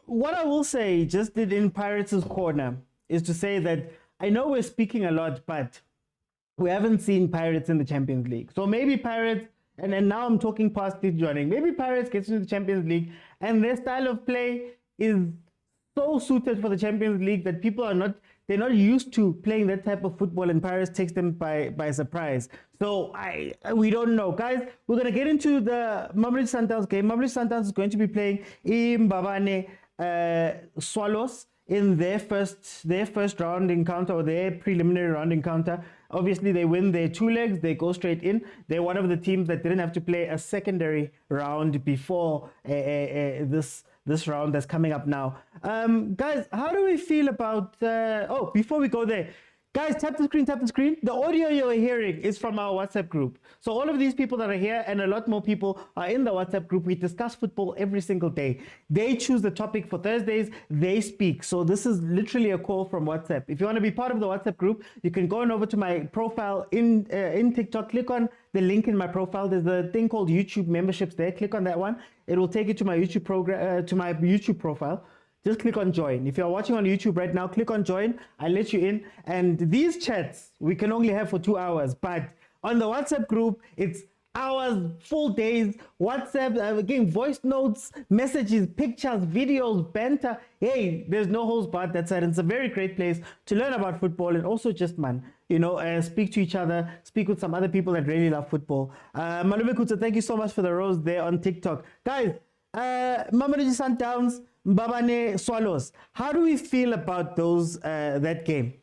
What I will say, just in Pirates' corner, is to say that I know we're speaking a lot, but we haven't seen Pirates in the Champions League. So maybe Pirates, and now I'm talking past this joining, maybe Pirates gets into the Champions League and their style of play is so suited for the Champions League that people are not, they're not used to playing that type of football, and Pirates takes them by surprise. So we don't know. Guys, we're going to get into the Mamelodi Sundowns game. Mamelodi Sundowns is going to be playing Mbabane Swallows in their first round encounter, or their preliminary round encounter. Obviously, they win their 2 legs, they go straight in. They're one of the teams that didn't have to play a secondary round before this round that's coming up now. Guys, how do we feel about... before we go there, Guys, tap the screen, tap the screen. The audio you're hearing is from our WhatsApp group. So all of these people that are here and a lot more people are in the WhatsApp group. We discuss football every single day. They choose the topic for Thursdays. They speak. So this is literally a call from WhatsApp. If you want to be part of the WhatsApp group, you can go on over to my profile in TikTok. Click on the link in my profile. There's a thing called YouTube memberships there. Click on that one. It will take you to my YouTube profile. Just click on join. If you're watching on YouTube right now, click on join. I'll let you in. And these chats, we can only have for 2 hours. But on the WhatsApp group, it's hours, full days. WhatsApp, again, voice notes, messages, pictures, videos, banter. Hey, there's no holds barred. That's it. It's a very great place to learn about football and also just, speak to each other, speak with some other people that really love football. Malume Kutsa, thank you so much for the rose there on TikTok. Guys, Mamelodi Sundowns, Mbabane Swallows. How do we feel about that game?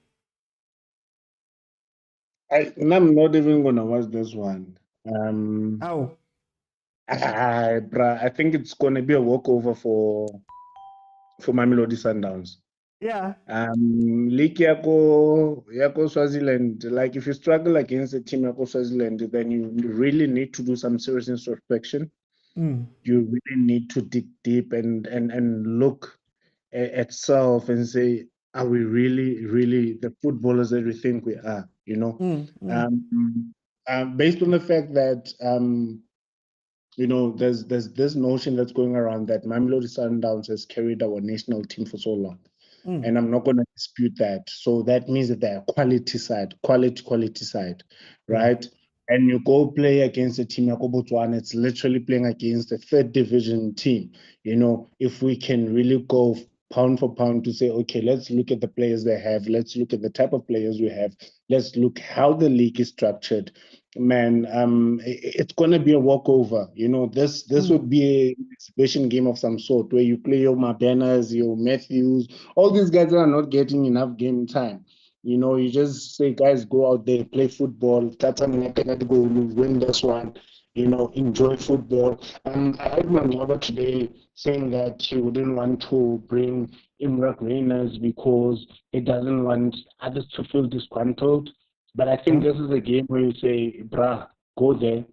I'm not even gonna watch this one. How? I think it's gonna be a walkover for Mamelodi Sundowns. Yeah. League yako Swaziland. Like if you struggle against a team yako Swaziland, then you really need to do some serious introspection. You really need to dig deep and look at self and say, are we really the footballers that we think we are? Based on the fact that there's this notion that's going around that Mamelodi Sundowns has carried our national team for so long. And I'm not going to dispute that. So that means that they're quality side, right? And you go play against a team like Botswana, it's literally playing against a third division team. If we can really go pound for pound to say, okay, let's look at the players they have, let's look at the type of players we have, let's look how the league is structured. Man, it's gonna be a walkover. This would be an exhibition game of some sort where you play your Mabenas, your Matthews, all these guys that are not getting enough game time. You just say, guys, go out there, play football, go win this one, enjoy football. I heard my mother today saying that she wouldn't want to bring Imrak Rainers because he doesn't want others to feel disgruntled. But I think this is a game where you say, brah, go there,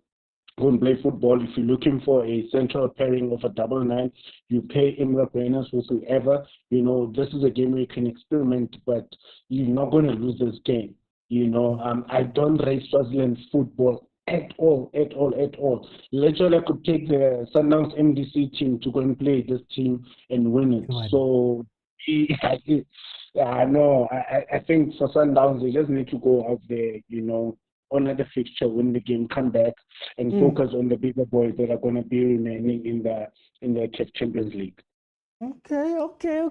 go and play football. If you're looking for a central pairing of a double nine, you pay Imrak Rainers whatsoever. This is a game where you can experiment, but you're not going to lose this game. I don't rate Swaziland football at all. Literally, I could take the Sundowns MDC team to go and play this team and win it. So, I think for Sundowns, they just need to go out there, honor the fixture, win the game, come back, and focus on the bigger boys that are going to be remaining in the CAF Champions League. Okay.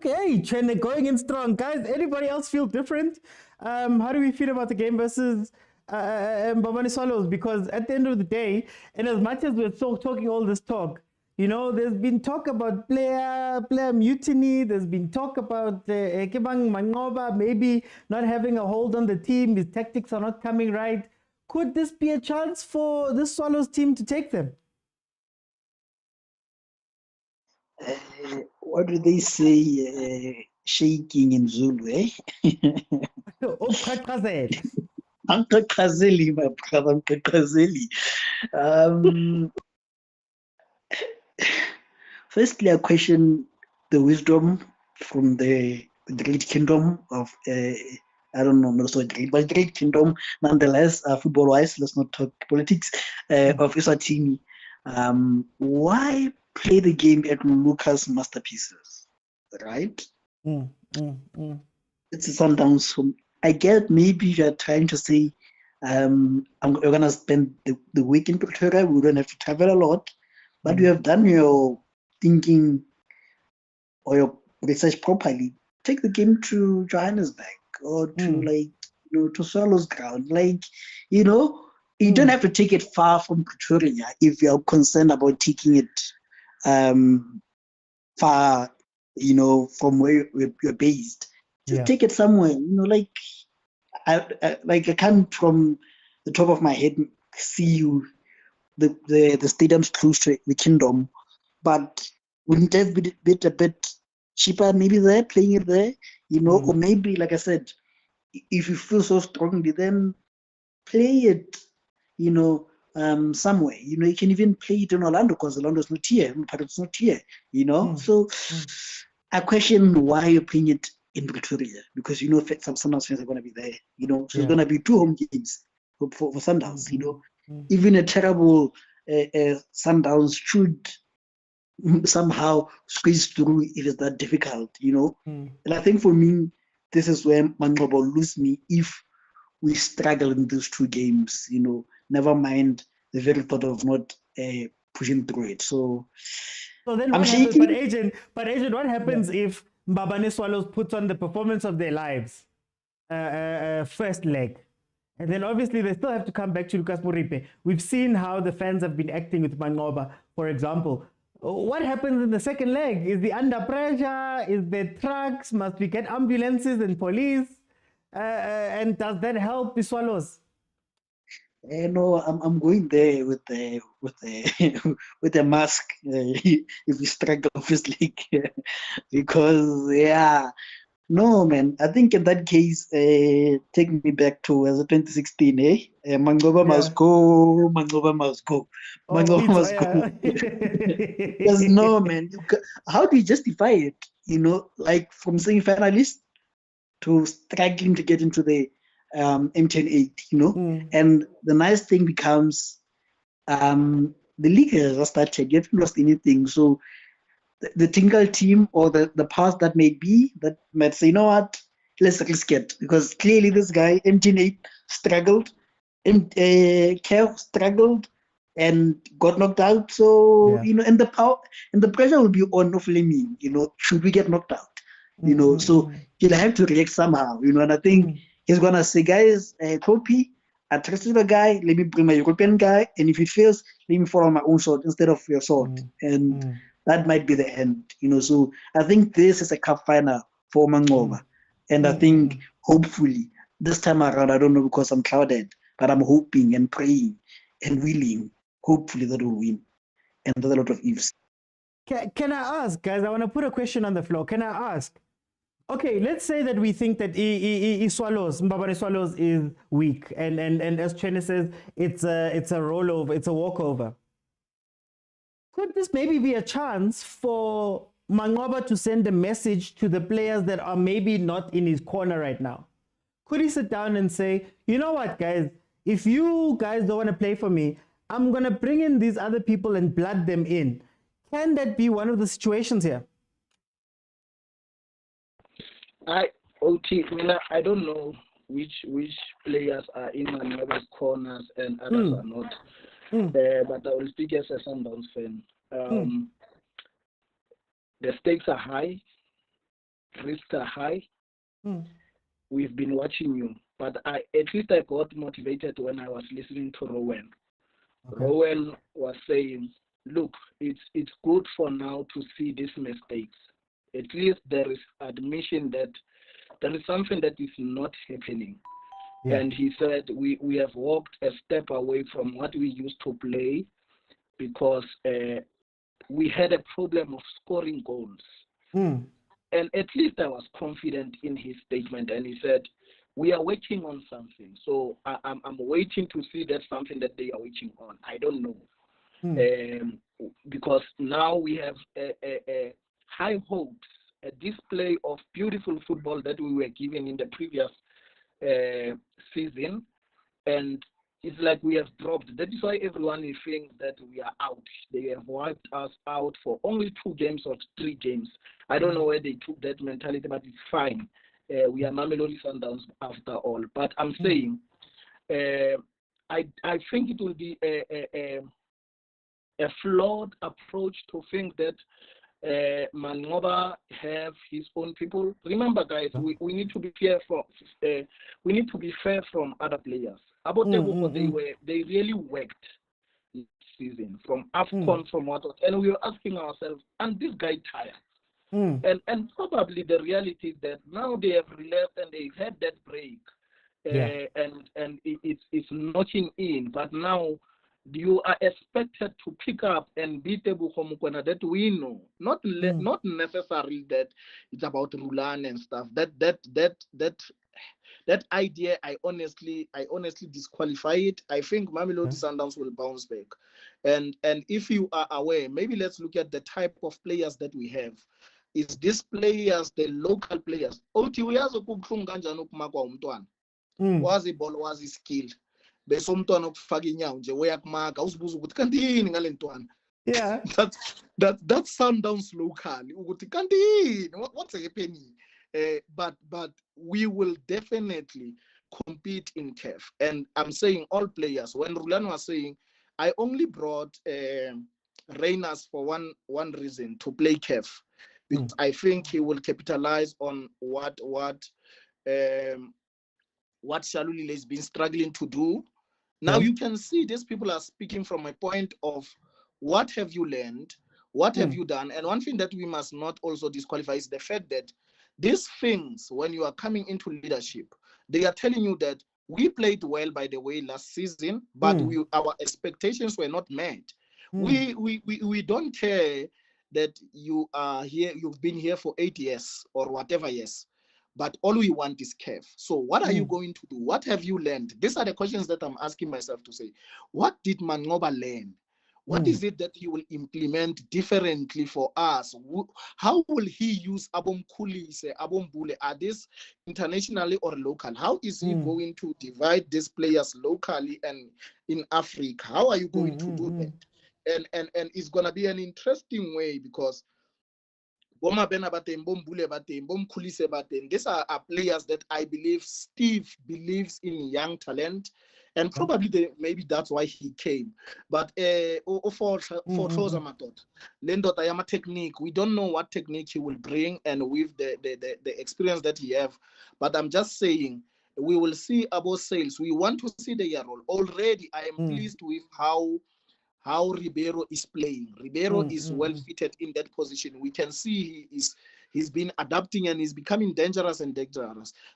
Hey, Tshwane going in strong. Guys, anybody else feel different? How do we feel about the game versus Mbabane Swallows? Because at the end of the day, and as much as we're talking all this talk, there's been talk about player mutiny. There's been talk about Kebang Mangoba maybe not having a hold on the team. His tactics are not coming right. Could this be a chance for this Swallows team to take them? What do they say? Shaking in Zulu, eh? Uncle Kazeli, my brother, Uncle Kazeli. Firstly, I question the wisdom from the great kingdom of, I don't know, not so great, but great kingdom nonetheless, football-wise, let's not talk politics, of Eswatini. Why play the game at Lucas Masterpieces, right? It's a Sundowns. I get maybe you're trying to say, you're going to spend the week in Pretoria, we don't have to travel a lot, but you have done your thinking or your research properly. Take the game to Johannesburg or to to Swallows ground. You don't have to take it far from Pretoria if you're concerned about taking it far, from where you're based. Just take it somewhere, I can't from the top of my head see you the stadium's close to the kingdom, but wouldn't it have been a bit cheaper maybe there, playing it there, or maybe, like I said, if you feel so strongly, then play it, somewhere. You can even play it in Orlando because Orlando's not here, Paris not here, So I question why you're playing it in Pretoria, because some Sundowns fans are going to be there, So it's going to be 2 home games for Sundowns, Even a terrible Sundowns should somehow squeeze through if it's that difficult, And I think for me, this is where Manqoba will lose me if we struggle in those 2 games, never mind the very thought of not pushing through it. So then what happens, but agent, what happens if Mbabane Swallows puts on the performance of their lives first leg? And then obviously they still have to come back to Lucas Moripe. We've seen how the fans have been acting with Manqoba, for example. What happens in the second leg? Is the under pressure? Is there trucks? Must we get ambulances and police? And does that help the Swallows? No, I'm going there with the with the mask if we struggle, obviously, because no, man. I think in that case, take me back to 2016. Manqoba must go. Manqoba must go. Manqoba must go. Because no, man. How do you justify it? Like from semi-finalist to struggling to get into the M10-8, And the nice thing becomes the league has just started. You haven't lost anything. So the technical team or the past that may be, that might say, let's risk it. Because clearly this guy, M10-8, struggled. CAF struggled and got knocked out. So, and the power and the pressure will be on of Fleming, should we get knocked out? So he'll have to react somehow, and I think he's going to say, guys, Topi, I trusted the guy, let me bring my European guy, and if it fails, let me follow my own sword instead of your sword. And that might be the end, So I think this is a cup final for Manqoba. And I think, hopefully, this time around, I don't know because I'm clouded, but I'm hoping and praying and willing, hopefully, that we'll win. And there's a lot of ifs. Can I ask, guys, I want to put a question on the floor. Can I ask? Okay, let's say that we think that Mbabane Swallows is weak, and as Tshwane says, it's a rollover, it's a walkover. Could this maybe be a chance for Manqoba to send a message to the players that are maybe not in his corner right now? Could he sit down and say, you know what, guys, if you guys don't want to play for me, I'm going to bring in these other people and blood them in. Can that be one of the situations here? I don't know which players are in Manqoba's corners and others are not. But I will speak as a Sundowns fan. The stakes are high, risks are high. We've been watching you, but at least I got motivated when I was listening to Rowan. Okay. Rowan was saying, look, it's good for now to see these mistakes. At least there is admission that there is something that is not happening. Yeah. And he said, we have walked a step away from what we used to play because we had a problem of scoring goals. And at least I was confident in his statement. And he said, we are working on something. So I'm waiting to see that something that they are working on. I don't know. Because now we have a high hopes, a display of beautiful football that we were given in the previous season, and it's like we have dropped. That is why everyone is saying that we are out. They have wiped us out for only 2 games or 3 games. I don't know where they took that mentality, but it's fine. We are Mamelodi Sundowns after all. But I'm saying, I think it will be a flawed approach to think that Manqoba have his own people. Remember, guys, we need to be fair from other players. They really worked this season from AFCON, from what, and we were asking ourselves, and this guy tired. And probably the reality is that now they have relapsed and they've had that break, and it's notching in. But now you are expected to pick up and beat the mokwena that we know. Not necessarily that it's about rulani and stuff. That that idea, I honestly disqualify it. I think Mamelodi Sundowns will bounce back. And if you are aware, maybe let's look at the type of players that we have. Is these players the local players? Othi uyazi ukubuhlungu kanjani ukumakwa umntwana. Wazi ball wazi skill. Bese umntwana ukufaka inyawo nje uyakumaka uzibuza ukuthi kanti yini ngale ntwana. Yeah. That Sundowns locally ukuthi kanti yini what's happening? But we will definitely compete in CAF. And I'm saying all players. When Rulani was saying, I only brought Reyners for one reason, to play CAF. Because I think he will capitalize on what Shalulile has been struggling to do. Now you can see these people are speaking from a point of what have you learned, what have you done, and one thing that we must not also disqualify is the fact that these things, when you are coming into leadership, they are telling you that we played well, by the way, last season, but our expectations were not met. We don't care that you are here, you've been here for 8 years or whatever years, but all we want is CAF. So what are you going to do? What have you learned? These are the questions that I'm asking myself to say. What did Mangoba learn? What is it that he will implement differently for us? How will he use Abom Kulise, Abom Bule? Are these internationally or local? How is he going to divide these players locally and in Africa? How are you going to do that? And it's going to be an interesting way, because these are players that I believe Steve believes in young talent. And probably maybe that's why he came. But for khoza Lendot Ayama technique, we don't know what technique he will bring and with the experience that he have. But I'm just saying, we will see about sales. We want to see the year role. Already, I am pleased with how Ribeiro is playing. Ribeiro is well fitted in that position. We can see he's been adapting and he's becoming dangerous.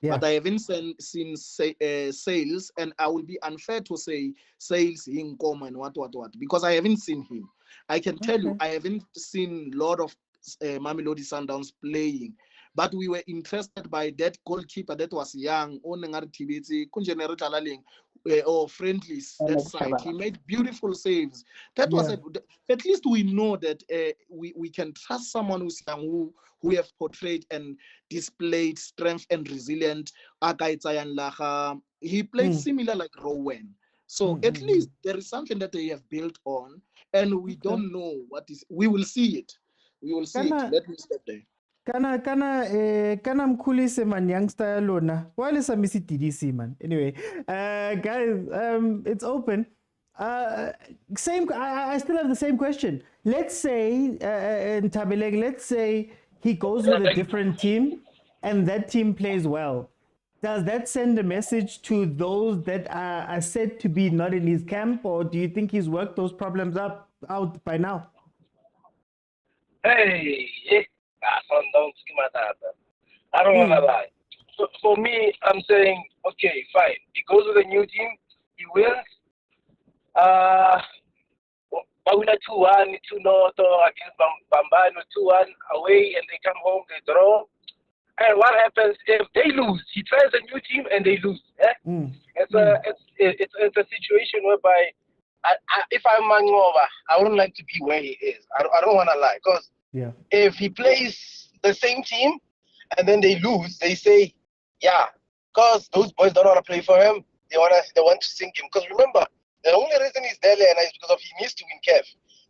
But I haven't seen sales, and I will be unfair to say sales in common what because I haven't seen him. I can tell you I haven't seen a lot of Mamelodi Sundowns playing. But we were interested by that goalkeeper that was young, or friendlies that side. He made beautiful saves. That was at least we know that we can trust someone who's young, who have portrayed and displayed strength and resilience. He played similar like Rowan. So at least there is something that they have built on, and we don't know what is. We will see it. We will see it. Let me stop there. Kana mkhulise man youngster lona. Wale samisi TDC man. Anyway, guys, it's open. Same. I still have the same question. Let's say Ntabeleng, let's say he goes with a different team, and that team plays well. Does that send a message to those that are said to be not in his camp, or do you think he's worked those problems out by now? Hey. I don't want to lie. So for me, I'm saying, okay, fine. He goes with a new team. He wins. We win 2-1, 2-0 against Bambano, 2-1 away, and they come home, they draw. And what happens if they lose? He tries a new team and they lose. It's a situation whereby if I'm Mangoba, I wouldn't like to be where he is. I don't want to lie, because if he plays the same team and then they lose, they say, because those boys don't want to play for him. They want to sink him. Because remember, the only reason he's there is because of he needs to win CAF,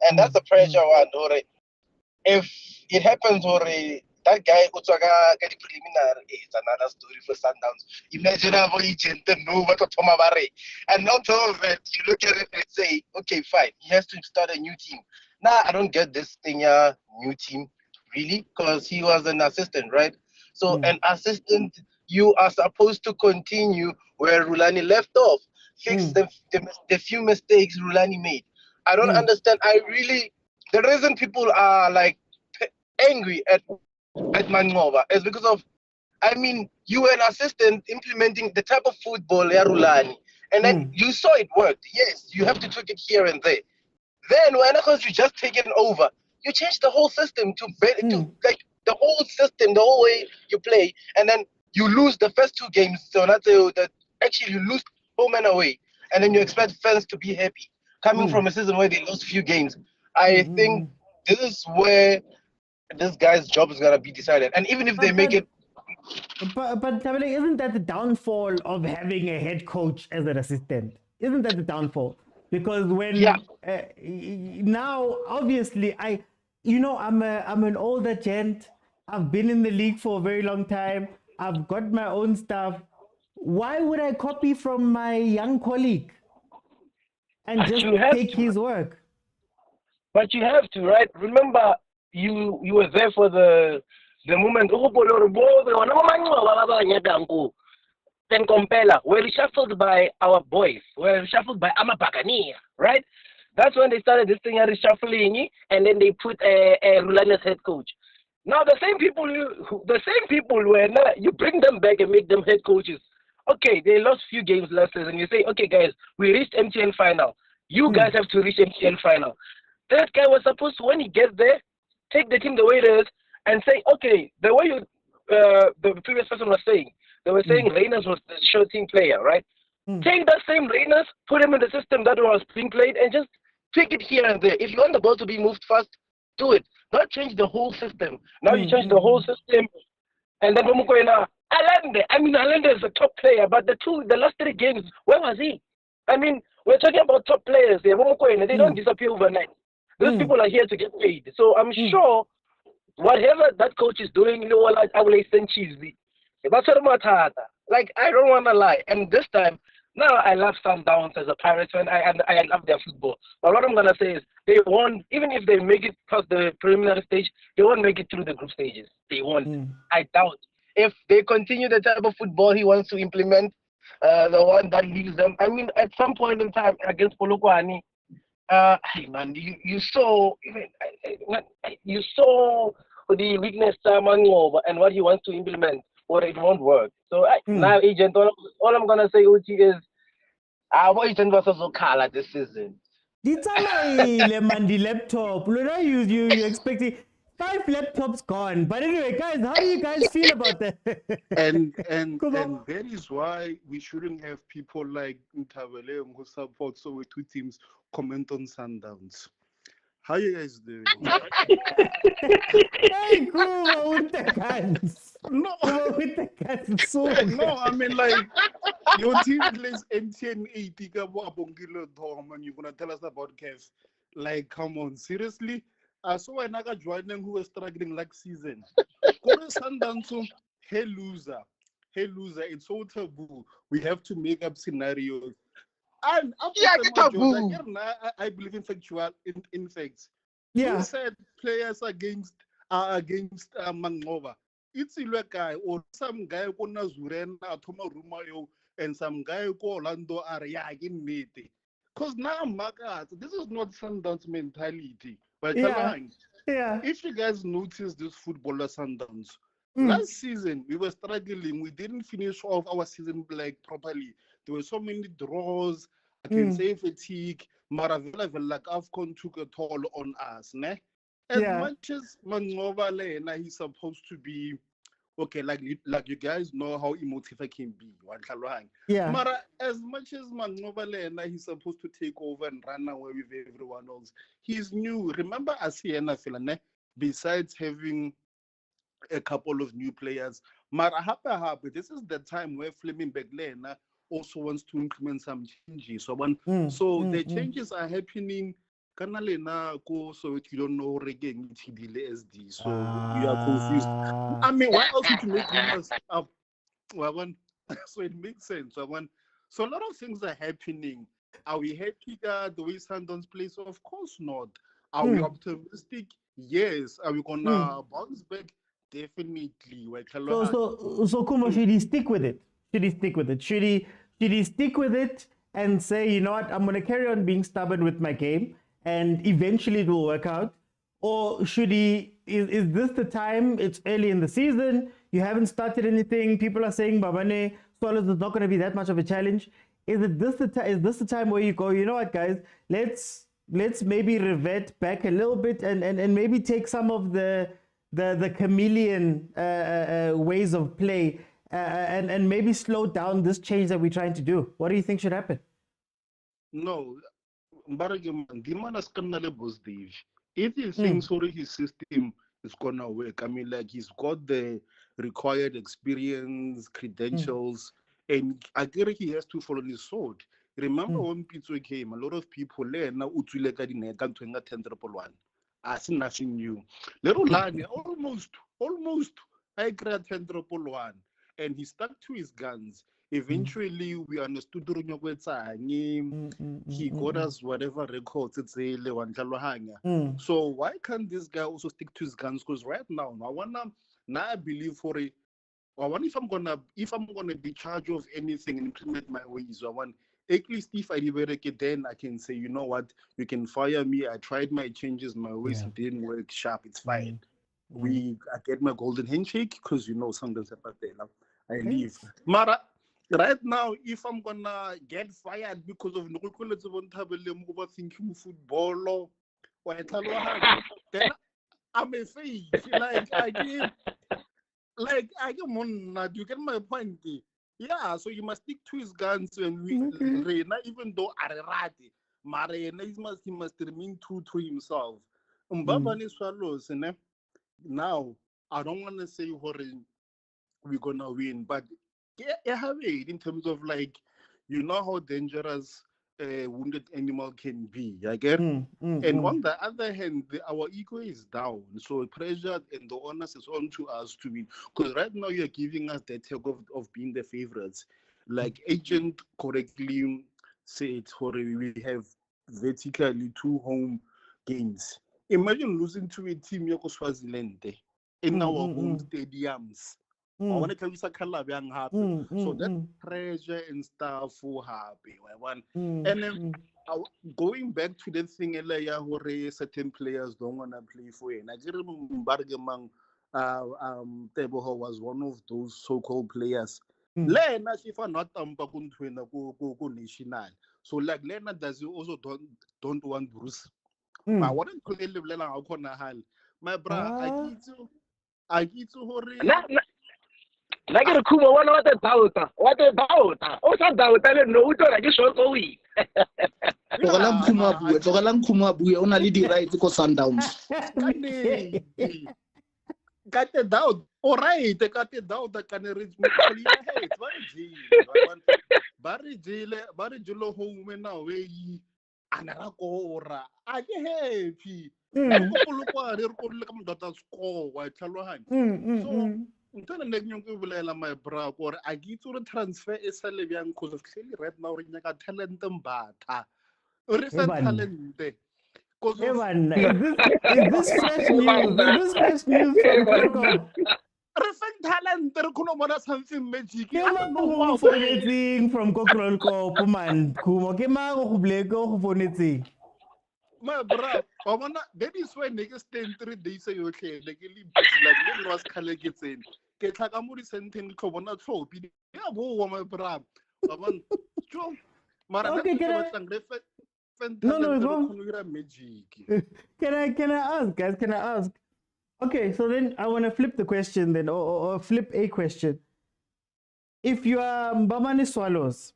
and that's the pressure one. If it happens, that guy Utsaga get preliminary, it's another story for Sundowns. Imagine how he know what to Tomabare. And on top of it, you look at it and say, okay, fine, he has to start a new team. Now I don't get this thing, new team, really, because he was an assistant, right? So an assistant, you are supposed to continue where Rulani left off, fix the few mistakes Rulani made. I don't understand. The reason people are like angry at Mangoba is because of, you were an assistant implementing the type of football Rulani, and then you saw it worked. Yes, you have to tweak it here and there. Then when you just taken over, you change the whole system to like the whole system, the whole way you play, and then you lose the first 2 games. So that's that actually you lose home and away, and then you expect fans to be happy coming from a season where they lost few games. I think this is where this guy's job is gonna be decided. And even if they make it. But Tabele, isn't that the downfall of having a head coach as an assistant? Isn't that the downfall? Because when now, obviously, I'm an older gent. I've been in the league for a very long time. I've got my own stuff. Why would I copy from my young colleague and just take his work? But you have to, right? Remember, you were there for the moment. Then Compella were reshuffled by our boys, were reshuffled by Amapakania, right? That's when they started this thing reshuffling, and then they put a Rulani as head coach. Now the same people were you bring them back and make them head coaches. Okay, they lost few games last season. You say, okay, guys, we reached MTN final. You guys have to reach MTN final. That guy was supposed to, when he gets there, take the team the way it is and say, okay, the way the previous person was saying, they were saying Reyners was the show team player, right? Take that same Reyners, put him in the system that was being played, and just pick it here and there. If you want the ball to be moved fast, do it. Not change the whole system. Now you change the whole system, and then mokwena. Allende is a top player, but the last 3 games, where was he? I mean, we're talking about top players there. They don't disappear overnight. Those people are here to get paid. So I'm sure whatever that coach is doing, I will send cheesy. Like, I don't want to lie. And this time, now I love Sundowns as a Pirates fan. I love their football. But what I'm going to say is they won't, even if they make it past the preliminary stage, they won't make it through the group stages. They won't. I doubt. If they continue the type of football he wants to implement, the one that leaves them, I mean, at some point in time against Polokwane, hey man, you saw the weakness and what he wants to implement, or it won't work. So now, agent, all I'm gonna say, Uchi, is our agent was also color this season. It's the laptop. You expecting 5 laptops gone. But anyway, guys, how do you guys feel about that? and that is why we shouldn't have people like Ntabele who support Soweto teams comment on Sundowns. How you guys doing? Hey, cool with the guns. No, with the guns. So no, I mean, like, your team plays MTN 80 and you're gonna tell us about CAF. Like, come on, seriously? I saw another joining who was struggling last season. Sundowns, hey loser, it's so taboo. We have to make up scenarios. And taboo. I believe in factual in facts. Yeah. Who said players against Mangova? It's a guy or some guy who Nazuren Atoma Rumayo and some guy who Orlando Area in Nete. Because now this is not Sundowns mentality. But if you guys notice this footballer Sundowns, last season we were struggling. We didn't finish off our season properly. There were so many draws. I can say fatigue. Maravilla like Afcon took a toll on us. Ne? As much as Mangova Lena, he's supposed to be okay, like you guys know how emotive I can be. Mara, as much as Mangova Lena, he's supposed to take over and run away with everyone else. He's new. Remember Asiana Filane, besides having a couple of new players, Mara Hapa, this is the time where Fleming Beglena also wants to implement some changes. So the changes are happening. So you don't know again SD, so you are confused. I mean, why else would you make rumors up? So it makes sense. So a lot of things are happening. Are we happy the way Sundowns plays? Of course not. Are we optimistic? Yes. Are we gonna bounce back? Definitely. So Kumo, should he stick with it? Should he stick with it and say, you know what, I'm gonna carry on being stubborn with my game, and eventually it will work out? Or should he, is this the time? It's early in the season, you haven't started anything, people are saying Babane Swallows is not going to be that much of a challenge. Is this the time where you go, you know what guys, let's maybe revert back a little bit and maybe take some of the chameleon ways of play and maybe slow down this change that we're trying to do? What do you think should happen? No, Dimana is gonna be positive. If he thinks already his system is gonna work, I mean, like he's got the required experience, credentials, and I get he has to follow his sword. Remember when Pitso came, a lot of people there now utuleka dineka twenga 10-1. I see nothing new. Little Lani almost I create 10-1, and he stuck to his guns. Eventually, we understood he got us whatever records it's So why can't this guy also stick to his guns? Because right now, I believe for it. If I'm gonna be charged of anything and implement my ways, I want at least if I liberate it, then I can say, you know what, you can fire me. I tried my changes, my ways, it didn't work sharp. It's fine. I get my golden handshake because Sundowns I leave. Mara, right now, if I'm gonna get fired because of thinking football, then I'm a fake. I you get my point. Yeah, so you must stick to his guns and even though Arerati, Marena he must remain true to himself. Now, I don't want to say we're gonna win, but in terms of how dangerous a wounded animal can be. I get, and on the other hand, our ego is down, so pressure and the onus is on to us to win. Because right now you're giving us the tag of being the favorites, like Agent correctly said. We have vertically 2 home games. Imagine losing to a team like Swaziland in our home stadiums. I want to tell you something happen. So that pressure and stuff will happen. And then going back to the thing where certain players don't want to play for it. I remember Teboho was one of those so-called players. Lena if I'm not national. So like Lena does you also don't want Bruce. I want to play my bra. I get to Nagere Kuma wana what about? O sa no uto la ke shoko wi. Tlogelang Kuma bue o na le di-rights ko Sundowns. Got the doubt. All right, got the doubt that can reach me. Bari jilo home now we anara kora. I get happy. So my bra or I get to transfer is a living because of clearly right now in a talent and bata. Or is talent? Is this fresh news? Is this fresh news from Corcom? Reflect talent, there could be something magic. I don't know who for anything from Corcom, man. My bro, that is why niggas stay 3 days. Say okay, like was collecting. Get like I'm sending Kobona trope. Yeah, my bro. Okay, Can I ask, guys? Can I ask? Okay, so then I want to flip the question then, or flip a question. If you are Mbamani Swallows,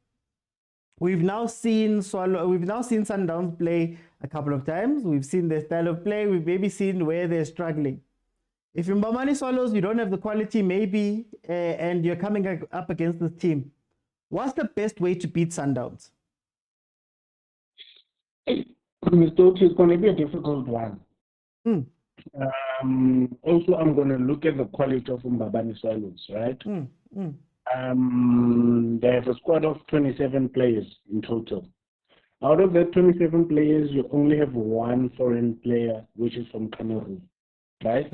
we've now seen Sundowns play a couple of times. We've seen their style of play. We've maybe seen where they're struggling. If you're Mbamani Swallows, you don't have the quality maybe, and you're coming up against this team, what's the best way to beat Sundowns? It's going to be a difficult one. Also, I'm going to look at the quality of Mbabani Swallows, right? They have a squad of 27 players in total. Out of that 27 players, you only have 1 foreign player, which is from Cameroon, right?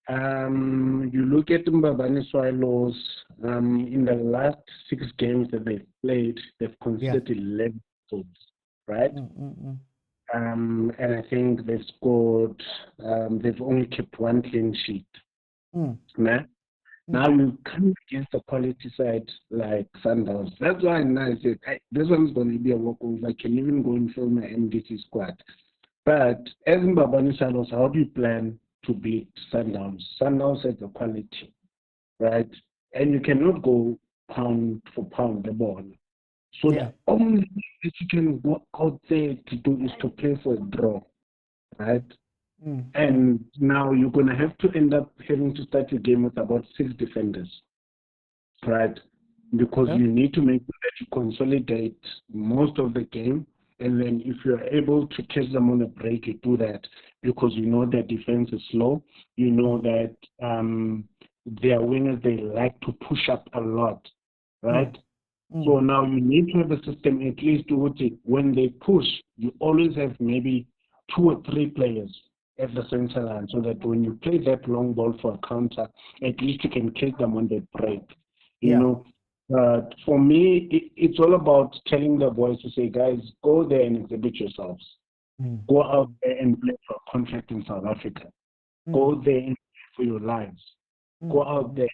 You look at Mbabani Swallows, in the last 6 games that they've played, they've conceded 11 goals, right? And I think they've scored, they've only kept 1 clean sheet. Now you come against the quality side like Sundowns. That's why I said this one's going to be a walkover. I can even go and fill my MDT squad. But as Mbabani Swallows, how do you plan to beat Sundowns? Sundowns has the quality, right? and you cannot go pound for pound the ball. So Yeah. the only thing that you can go out there to do is to play for a draw, right? And now you're going to have to end up having to start your game with about 6 defenders, right? Because you need to make sure that you consolidate most of the game. And then if you're able to catch them on a break, you do that because you know their defense is slow. You know that their wingers, they like to push up a lot, right? So now you need to have a system at least to when they push, you always have maybe 2 or 3 players at the center line so that when you play that long ball for a counter, at least you can catch them on the break. You know, for me, it's all about telling the boys to say, guys, go there and exhibit yourselves. Go out there and play for a contract in South Africa. Go there and play for your lives. Go out there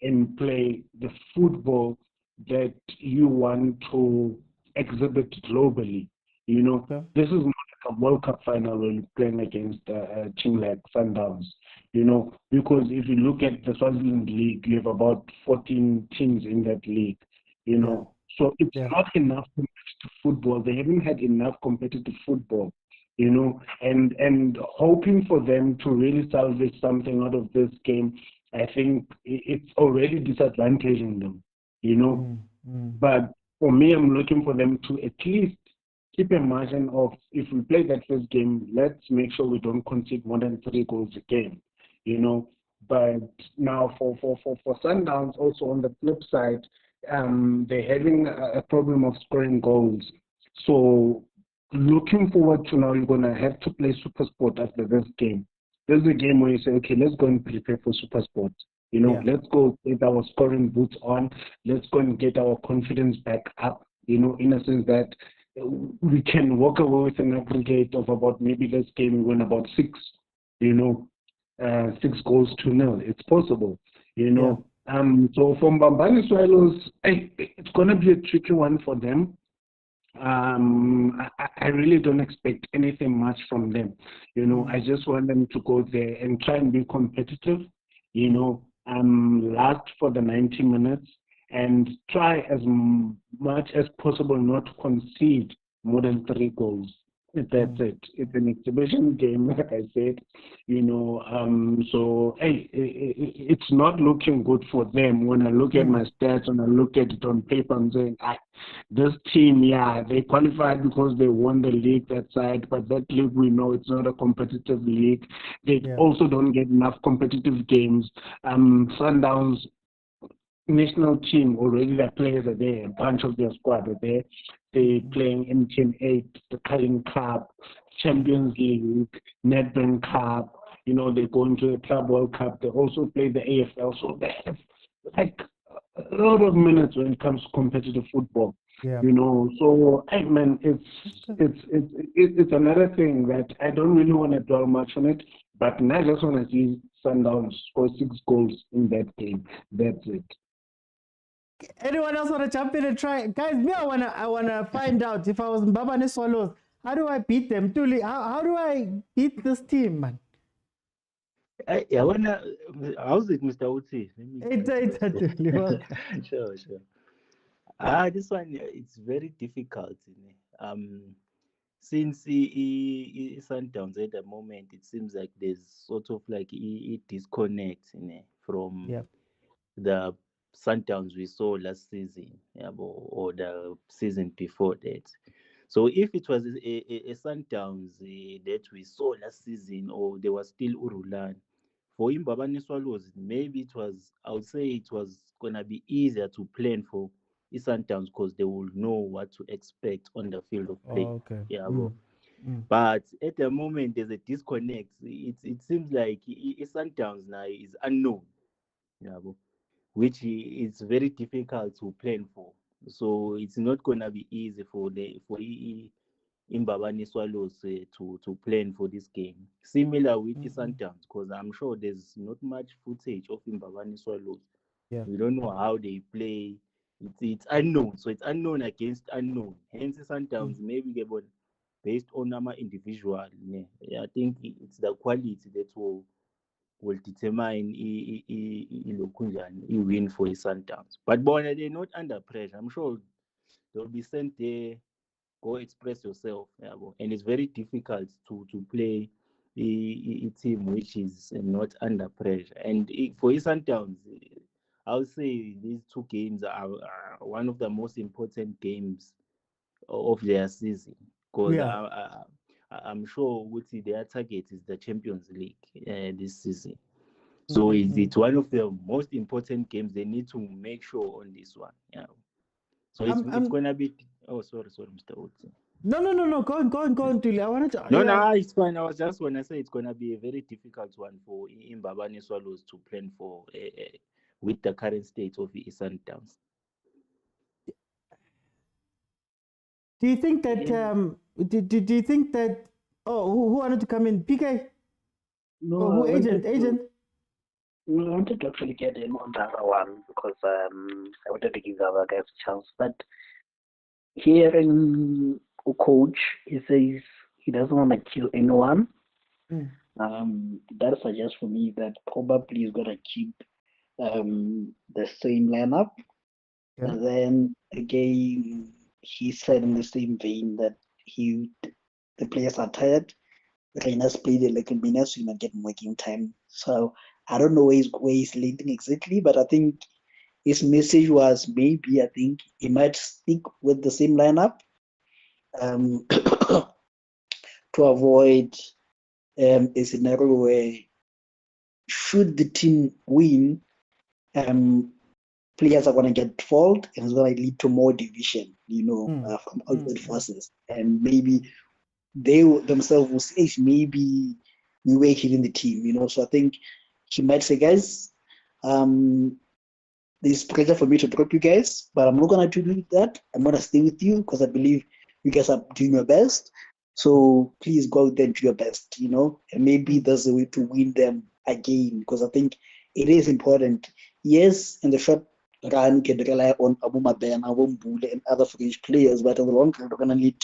and play the football that you want to exhibit globally. You know, this is not like a World Cup final where you're playing against a team like Sundowns. You know, because if you look at the Swaziland League, you have about 14 teams in that league. You know, so it's not enough competitive football. They haven't had enough competitive football. You know, and hoping for them to really salvage something out of this game, I think it's already disadvantaging them, you know. But for me, I'm looking for them to at least keep a margin of, if we play that first game, let's make sure we don't concede more than 3 goals a game, you know. But now for Sundowns, also on the flip side, they're having a problem of scoring goals. So looking forward to now, you're going to have to play Supersport after this game. This is a game where you say, okay, let's go and prepare for Supersport. You know, let's go get our scoring boots on. Let's go and get our confidence back up, you know, in a sense that we can walk away with an aggregate of about, maybe this game we win about 6, you know, 6 goals to 0. It's possible, you know. So from Bambani Swallows, it's going to be a tricky one for them. I really don't expect anything much from them. You know, I just want them to go there and try and be competitive, you know, last for the 90 minutes and try as much as possible not to concede more than 3 goals. That's it. It's an exhibition game, like I said, you know. So, hey, it's not looking good for them. When I look at my stats, when I look at it on paper, I'm saying, this team, they qualified because they won the league that side, but that league, we know it's not a competitive league. They also don't get enough competitive games. Sundowns national team already, the players are there, a bunch of their squad are there. They're playing MTN8, the Culling Cup, Champions League, Nedbank Cup. You know, they go into the Club World Cup. They also play the AFL. So they have like a lot of minutes when it comes to competitive football. You know, so hey man, it's another thing that I don't really want to dwell much on it, but I just want to see Sundowns score 6 goals in that game. That's it. Anyone else want to jump in and try? Guys, me, I wanna find out, if I was Mbabane Swallows, how do I beat them? Tuli, how do I beat this team, man? I wanna. How's it, Mr. Uti? Sure. This one, it's very difficult. Since Sundowns at the moment, it seems like there's sort of like a disconnect from the Sundowns we saw last season, or the season before that. So if it was a Sundowns that we saw last season, or there was still Rulani, for Mbabane Swallows, maybe it was, I would say it was going to be easier to plan for Sundowns because they will know what to expect on the field of play. But at the moment, there's a disconnect. It seems like Sundowns now is unknown, which is very difficult to plan for. So it's not going to be easy for Mbabane Swallows to plan for this game. Similar with Sundowns, because I'm sure there's not much footage of Mbabane Swallows. We don't know how they play. It's unknown. So it's unknown against unknown. Hence Sundowns maybe based on our individual. I think it's the quality that will will determine a win for Sundowns. But bona, they're not under pressure. I'm sure they'll be sent there, go express yourself. And it's very difficult to play a team which is not under pressure. And for Sundowns, I would say these two games are one of the most important games of their season, because I'm sure their target is the Champions League this season. So it's one of the most important games. They need to make sure on this one. So it's going to be. Oh, sorry, Mr. Otsi. No. Go on, Tuli. I wanted to. No, it's fine. I was just going to say it's going to be a very difficult one for Mbabane Swallows to plan for with the current state of the Sundowns. Do you think that? Do you think that? Oh, who wanted to come in? PK. No, agent. No, I wanted to actually get in on the other one because I wanted to give the other guys a chance. But hearing a coach, he says he doesn't want to kill anyone. That suggests for me that probably he's gonna keep the same lineup. Yeah. And then again, he said in the same vein that the players are tired. Reyna's played a little minutes, so he might get more game time. So I don't know where he's leading exactly, but I think his message was maybe I think he might stick with the same lineup to avoid a scenario where should the team win, players are going to get fault and it's going to lead to more division, from outside forces. And maybe they themselves will say, maybe we were killing the team, So I think he might say, guys, there's pressure for me to drop you guys, but I'm not going to do that. I'm going to stay with you because I believe you guys are doing your best. So please go out there and do your best, And maybe there's a way to win them again, because I think it is important. Yes, in the short run, you can rely on Abu Mabena, Abu Mbule, and other French players, but in the long run, you're going to need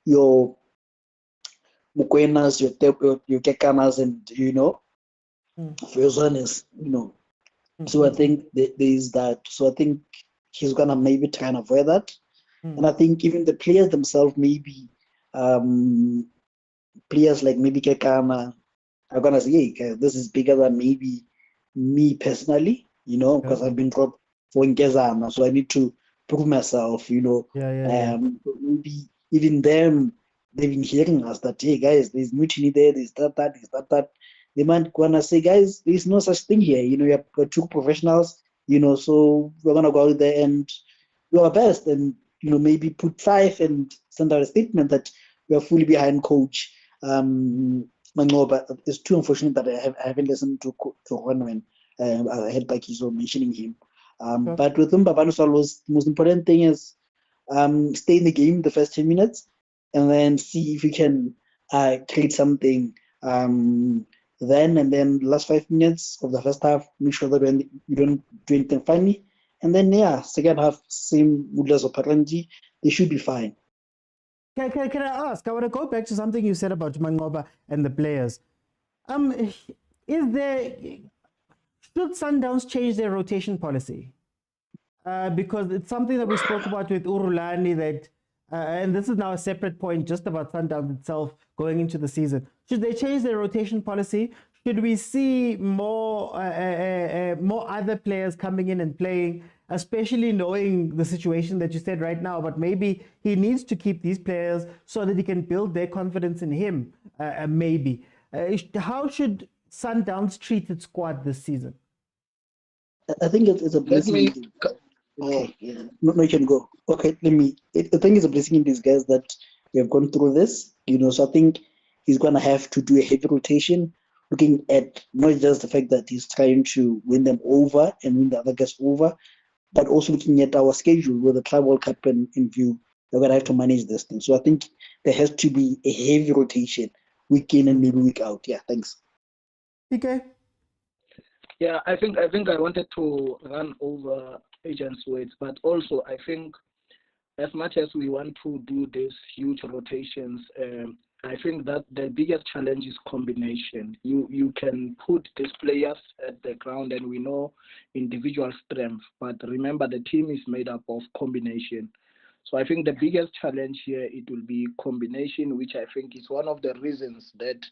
your Mokwenas, your Kekanas, and, for your Zones, So I think there is that. So I think he's going to maybe try and avoid that. And I think even the players themselves, maybe players like maybe Kekana are going to say, hey, this is bigger than maybe me personally, because I've been dropped for Ngezana, so I need to prove myself, Maybe even them, they've been hearing us that, hey, guys, there's mutiny there, there's that. They might going to say, guys, there's no such thing here. You have got two professionals, so we're going to go out there and do our best and, maybe put 5 and send out a statement that we are fully behind coach. But it's too unfortunate that I haven't listened to Ron when I heard Bakiso mentioning him. But with him, Mbabane Swallows, the most important thing is stay in the game the first 10 minutes and then see if you can create something then and then the last 5 minutes of the first half, make sure that you don't do anything funny. And then, second half, same modus operandi, they should be fine. Can I ask? I want to go back to something you said about Mangoba and the players. Should Sundowns change their rotation policy? Because it's something that we spoke about with Rulani that, and this is now a separate point just about Sundowns itself going into the season. Should they change their rotation policy? Should we see more other players coming in and playing, especially knowing the situation that you said right now? But maybe he needs to keep these players so that he can build their confidence in him. Maybe. How should Sundowns treat its squad this season? I think it's a blessing. No, you can go. Okay, I think it's a blessing in disguise that we have gone through this. So I think he's going to have to do a heavy rotation, looking at not just the fact that he's trying to win them over and win the other guys over, but also looking at our schedule with the Club World Cup in view. We're going to have to manage this thing. So I think there has to be a heavy rotation, week in and maybe week out. Yeah, thanks. Okay. Yeah, I think I wanted to run over Agent's words, but also I think as much as we want to do these huge rotations, I think that the biggest challenge is combination. You can put these players at the ground, and we know individual strength, but remember the team is made up of combination. So I think the biggest challenge here, it will be combination, which I think is one of the reasons that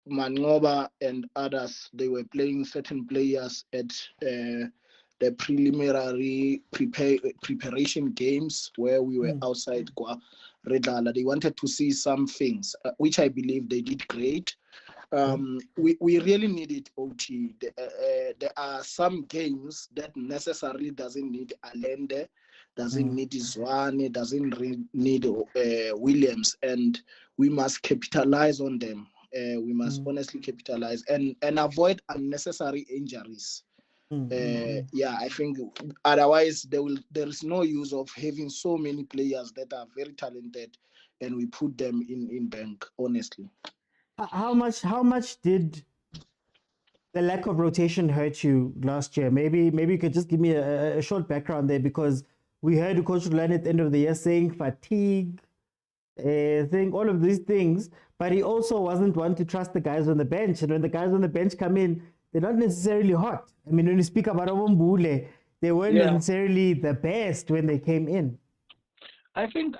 Mangoba and others, they were playing certain players at the preliminary preparation games where we were outside Redala. They wanted to see some things, which I believe they did great. We really need it, OT. There are some games that necessarily doesn't need Allende, doesn't need Zwane, doesn't need Williams, and we must capitalize on them. We must honestly capitalize and avoid unnecessary injuries. Yeah, I think otherwise there is no use of having so many players that are very talented and we put them in bank, honestly. How much did the lack of rotation hurt you last year? Maybe you could just give me a short background there, because we heard Coach Rulani at the end of the year saying fatigue, saying all of these things, but he also wasn't one to trust the guys on the bench. And when the guys on the bench come in, they're not necessarily hot. I mean, when you speak about Owombule, they weren't necessarily the best when they came in. I think,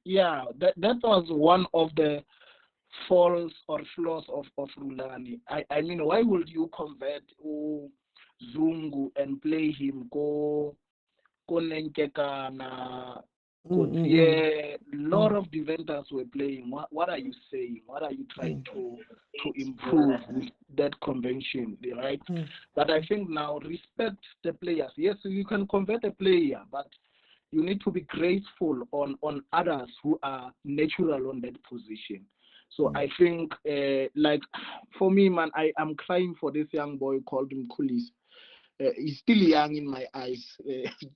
yeah, that was one of the faults or flaws of Rulani. I mean, why would you convert Zungu and play him go Nenkekana? Yeah, a lot of defenders were playing. What are you saying? What are you trying to improve with that convention, right? But I think now, respect the players. Yes, you can convert a player, but you need to be grateful on others who are natural on that position. So I think, like, for me, man, I am crying for this young boy called Mkulis. He's still young in my eyes.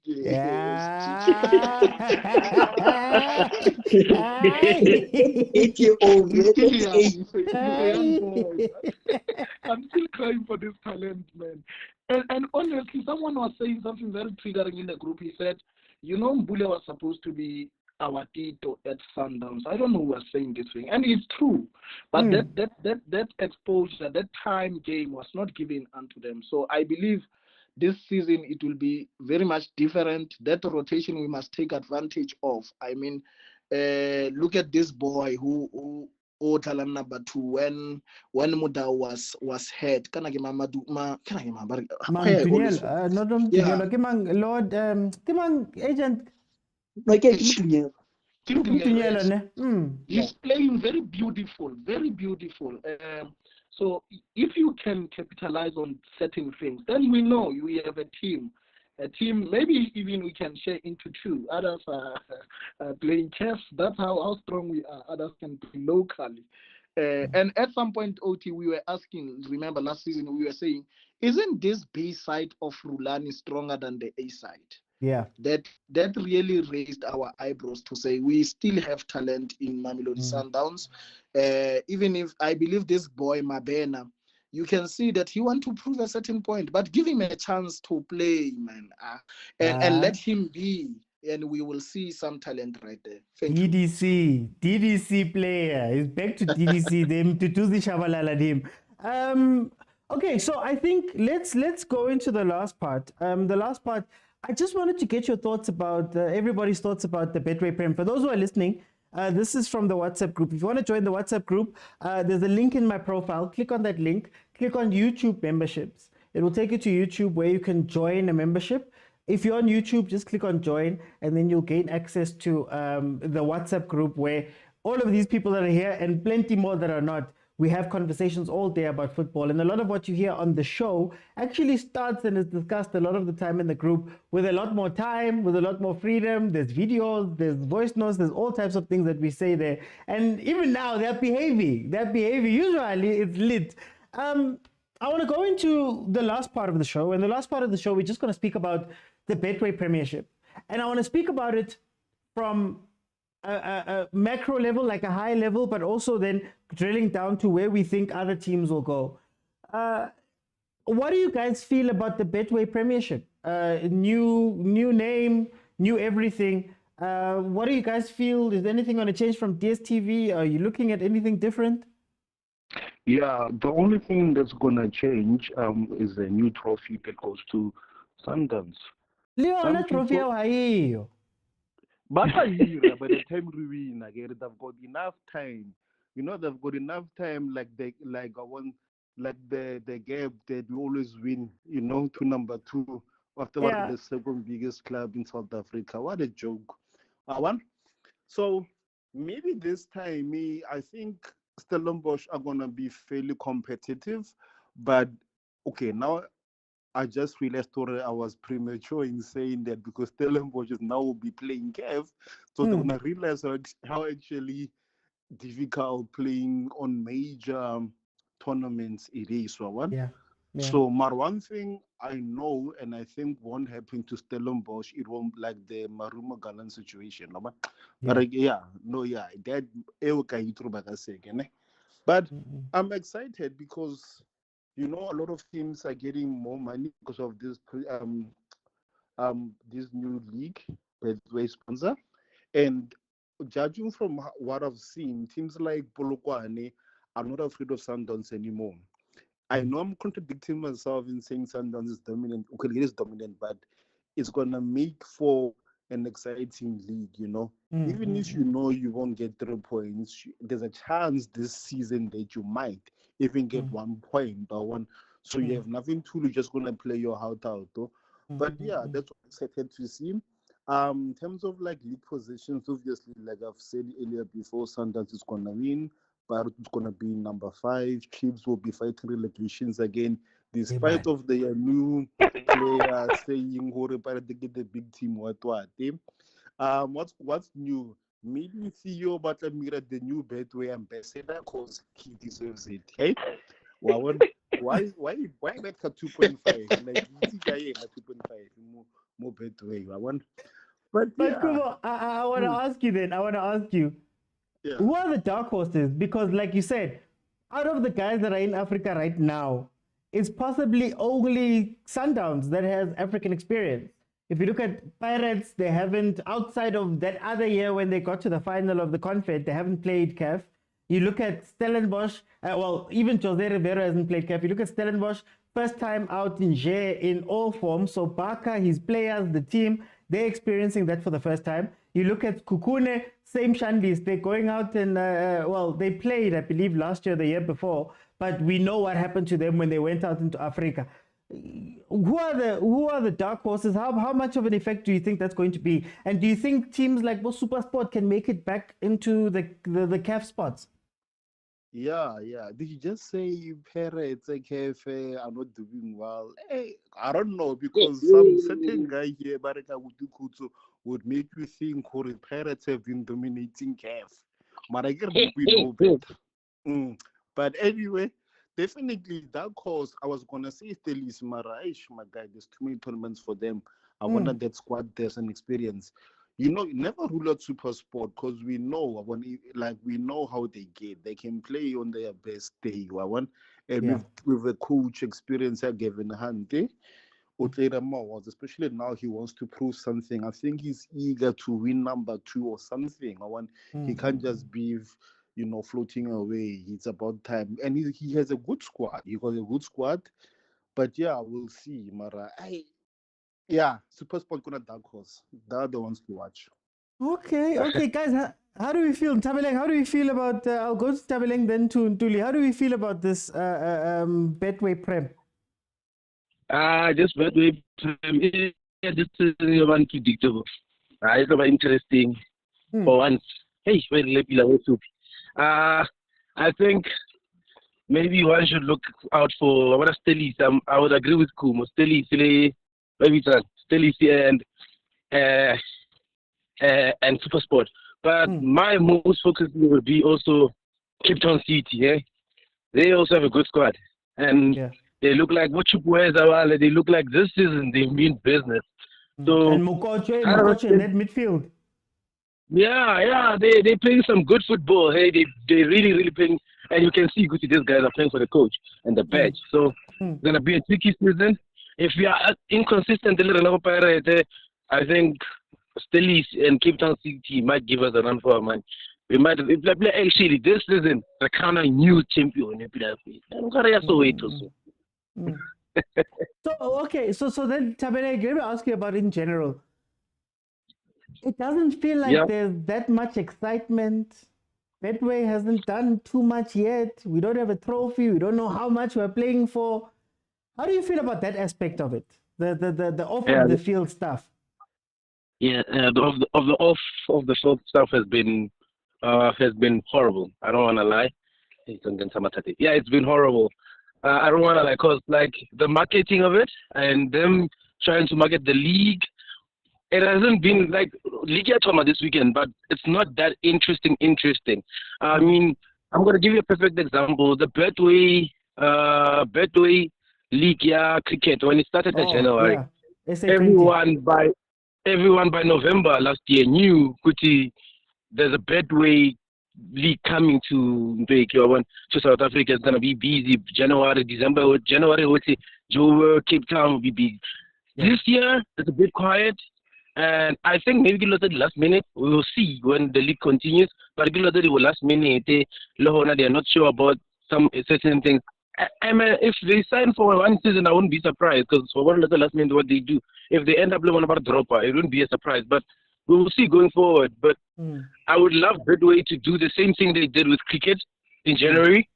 Yeah. 8-year-old. He's still young. He's a young boy. I'm still crying for this talent, man. And honestly, someone was saying something very triggering in the group. He said, you know, Mbule was supposed to be our Tito at Sundowns. I don't know who was saying this thing. And it's true. But that exposure, that time game was not given unto them. So I believe this season it will be very much different. That rotation we must take advantage of. I mean, look at this boy who Talam number 2 when Muda was hurt. He's playing very beautiful, very beautiful. So if you can capitalize on certain things, then we know we have a team. Maybe even we can share into two. Others are playing CAF. That's how strong we are. Others can play locally. And at some point, OT, we were asking, remember last season, we were saying, isn't this B side of Rulani stronger than the A side? Yeah. That really raised our eyebrows to say we still have talent in Mamelodi Sundowns. Even if I believe this boy, Mabena, you can see that he wants to prove a certain point, but give him a chance to play, man. And let him be, and we will see some talent right there. DDC player. He's back to DDC, them to do the Shabalala team. Okay, so I think let's go into the last part. The last part, I just wanted to get your thoughts about, everybody's thoughts about the Betway Prem. For those who are listening, this is from the WhatsApp group. If you want to join the WhatsApp group, there's a link in my profile. Click on that link. Click on YouTube memberships. It will take you to YouTube where you can join a membership. If you're on YouTube, just click on join, and then you'll gain access to the WhatsApp group where all of these people that are here and plenty more that are not, we have conversations all day about football. And a lot of what you hear on the show actually starts and is discussed a lot of the time in the group with a lot more time, with a lot more freedom. There's videos, there's voice notes, there's all types of things that we say there. And even now, they're behaving. Usually, it's lit. I want to go into the last part of the show. And the last part of the show, we're just going to speak about the Betway Premiership. And I want to speak about it from a macro level, like a high level, but also then drilling down to where we think other teams will go. What do you guys feel about the Betway Premiership? New name, new everything. What do you guys feel? Is anything going to change from DSTV? Are you looking at anything different? Yeah, the only thing that's gonna change is a new trophy that goes to Sundowns. Leona trophy But by the time we win again, they've got enough time. You know, they've got enough time. Like the gap that we always win. You know, to number 2 after the second biggest club in South Africa. What a joke! So maybe this time, I think Stellenbosch are gonna be fairly competitive. But okay, now I just realized I was premature in saying that because Stellenbosch is now will be playing CAF, so they're gonna realize how actually difficult playing on major tournaments it is. So one thing I know, and I think won't happen to Stellenbosch, it won't like the Maruma Galan situation. But I'm excited because you know a lot of teams are getting more money because of this new league, Betway sponsor, and judging from what I've seen, teams like Polokwane are not afraid of Sundowns anymore. I know I'm contradicting myself in saying Sundowns is dominant. Okay, it is dominant, but it's gonna make for an exciting league, you know. Even if you know you won't get 3 points, there's a chance this season that you might even get 1 point or one. So you have nothing to do, you're just gonna play your heart out, though. But yeah, that's what I'm excited to see. In terms of like league positions, obviously, like I've said earlier before, Sundowns is gonna win. Barrett is gonna be number 5. Chiefs will be fighting relegations again, despite of their new player saying who Barrett to get the big team. What's new? Maybe Theo Batamira, the new Betway ambassador, because he deserves it. Hey, why make a 2.5? Like easy guy at 2.5 more Betway. But Kumo, I want to ask you then. I want to ask you, who are the dark horses? Because like you said, out of the guys that are in Africa right now, it's possibly only Sundowns that has African experience. If you look at Pirates, they haven't, outside of that other year when they got to the final of the Confed, they haven't played CAF. You look at Stellenbosch, even Jose Rivera hasn't played CAF. You look at Stellenbosch, first time out in all forms. So Baka, his players, the team, they're experiencing that for the first time. You look at Kukune, same Shandis, they're going out and, they played, I believe, last year, the year before, but we know what happened to them when they went out into Africa. Who are the dark horses? How much of an effect do you think that's going to be? And do you think teams like Supersport can make it back into the CAF spots? Yeah. Did you just say Pirates and CAF are not doing well? Hey, I don't know, because some certain guy here, Baraka Wudukutu, would make you think the Pirates have been dominating CAF. But I get we know better. But anyway, definitely that cause I was gonna say Stelis Maraish, my guy. There's too many tournaments for them. I wonder that squad there's an experience. You know, never rule out Super Sport because we know we know how they get. They can play on their best day. And with a coach experience, Gavin Hante, especially now he wants to prove something. I think he's eager to win number 2 or something. He can't just be floating away. It's about time. And he has a good squad. He got a good squad. But yeah, we'll see, Mara. Super Sport gonna dark horse. They're the ones to watch. Okay, guys. How do we feel? Tabeleng, how do we feel about I'll go to Tabeleng then to Ntuli. How do we feel about this Betway Prem? Just Betway Prem. This is unpredictable. It's about interesting for once. Hey, I think maybe one should look out for what Stellis. I would agree with Kumo. Stellis, and Supersport. But my most focus will be also Cape Town City. They also have a good squad. And they look like they look like this season they mean business. So and Mokoche in that midfield. Yeah, they're playing some good football. Hey, they really playing, and you can see these guys are playing for the coach and the badge. So it's gonna be a tricky season. If we are inconsistent a little Pirate, I think Stellis and Cape Town City might give us a run for our money. We might actually this season the kind of new champion in Soweto. So okay, so then Tabele, let me ask you about in general. It doesn't feel like there's that much excitement. Betway hasn't done too much yet. We don't have a trophy. We don't know how much we're playing for. How do you feel about that aspect of it? The off of the field stuff. Yeah, the off of the field stuff has been horrible. I don't want to lie. Yeah, it's been horrible. I don't want to lie, cause like the marketing of it and them trying to market the league, it hasn't been like League Toma this weekend, but it's not that interesting. I mean, I'm gonna give you a perfect example. The Betway League cricket when it started in January, everyone by November last year knew Kuti there's a Betway League coming to South Africa. It's gonna be busy. January, Joburg, Cape Town will be big. This year it's a bit quiet. And I think maybe at the last minute, we will see when the league continues. But at the last minute, they are not sure about some certain things. I mean, if they sign for one season, I wouldn't be surprised because for one last minute, what they do, if they end up learning about dropper, it wouldn't be a surprise. But we will see going forward. But I would love Betway to do the same thing they did with cricket in January,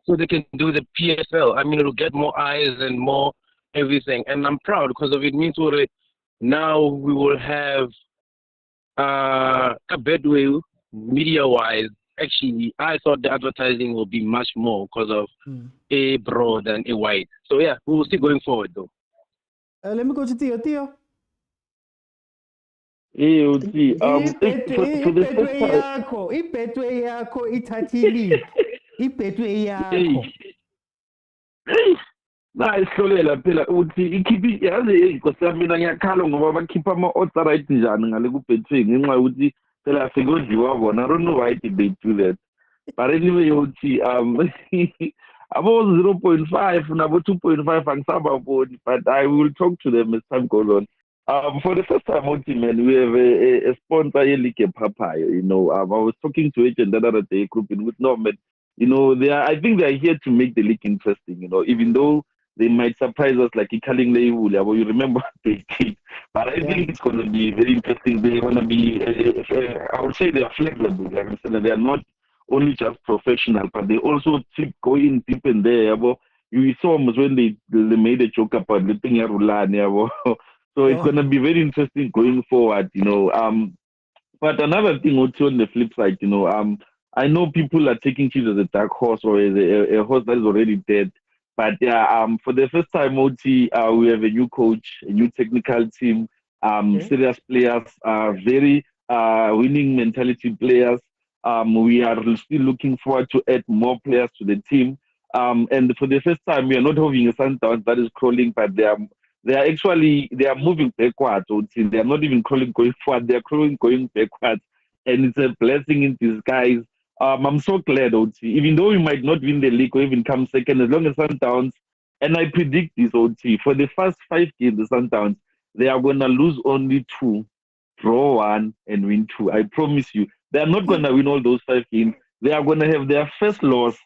so they can do the PSL. I mean, it'll get more eyes and more everything. And I'm proud because of it means now we will have a Betway media-wise. Actually, I thought the advertising will be much more because of a broad and a wide. So yeah, we will see going forward though. Let me go to Theo. Ibetway yakho ithathile. Ibetway yakho. Isihlolela phela uthi ikhiphi yazi inkosi yami mina ngiyakhala ngoba bakhipha ama-odds right njani ngale ku-Betway ngenxa yokuthi phela sekudliwa bona. I don't know why did they do that. But anyway uthi abo 0.5 nabo 2.5 angisababoni, but I will talk to them as time goes on. For the first time uthi man, we have a sponsor ye-league Papaya, you know. I was talking to agent the other day grouping with Norman. You know, I think they are here to make the league interesting, you know, even though they might surprise us like Ikaling Leivule. You remember they did. But I think it's going to be very interesting. They want to be, I would say they are flexible. They are not only just professional, but they also keep going deep in there. You saw almost when they made a joke about the thing rulani. So it's going to be very interesting going forward, you know. But another thing also on the flip side, you know, I know people are taking Chiefs as a dark horse or as a horse that is already dead. But yeah, for the first time, we have a new coach, a new technical team, serious players, very winning mentality players. We are still looking forward to add more players to the team. And for the first time, we are not having a Sundowns that is crawling, but they are moving backwards. They are not even crawling going forward; they are crawling going backwards, and it's a blessing in disguise. I'm so glad, even though we might not win the league or even come second, as long as Sundowns, and I predict this, for the first 5 games, the Sundowns, they are going to lose only 2, draw 1, and win 2. I promise you. They are not going to win all those 5 games. They are going to have their first loss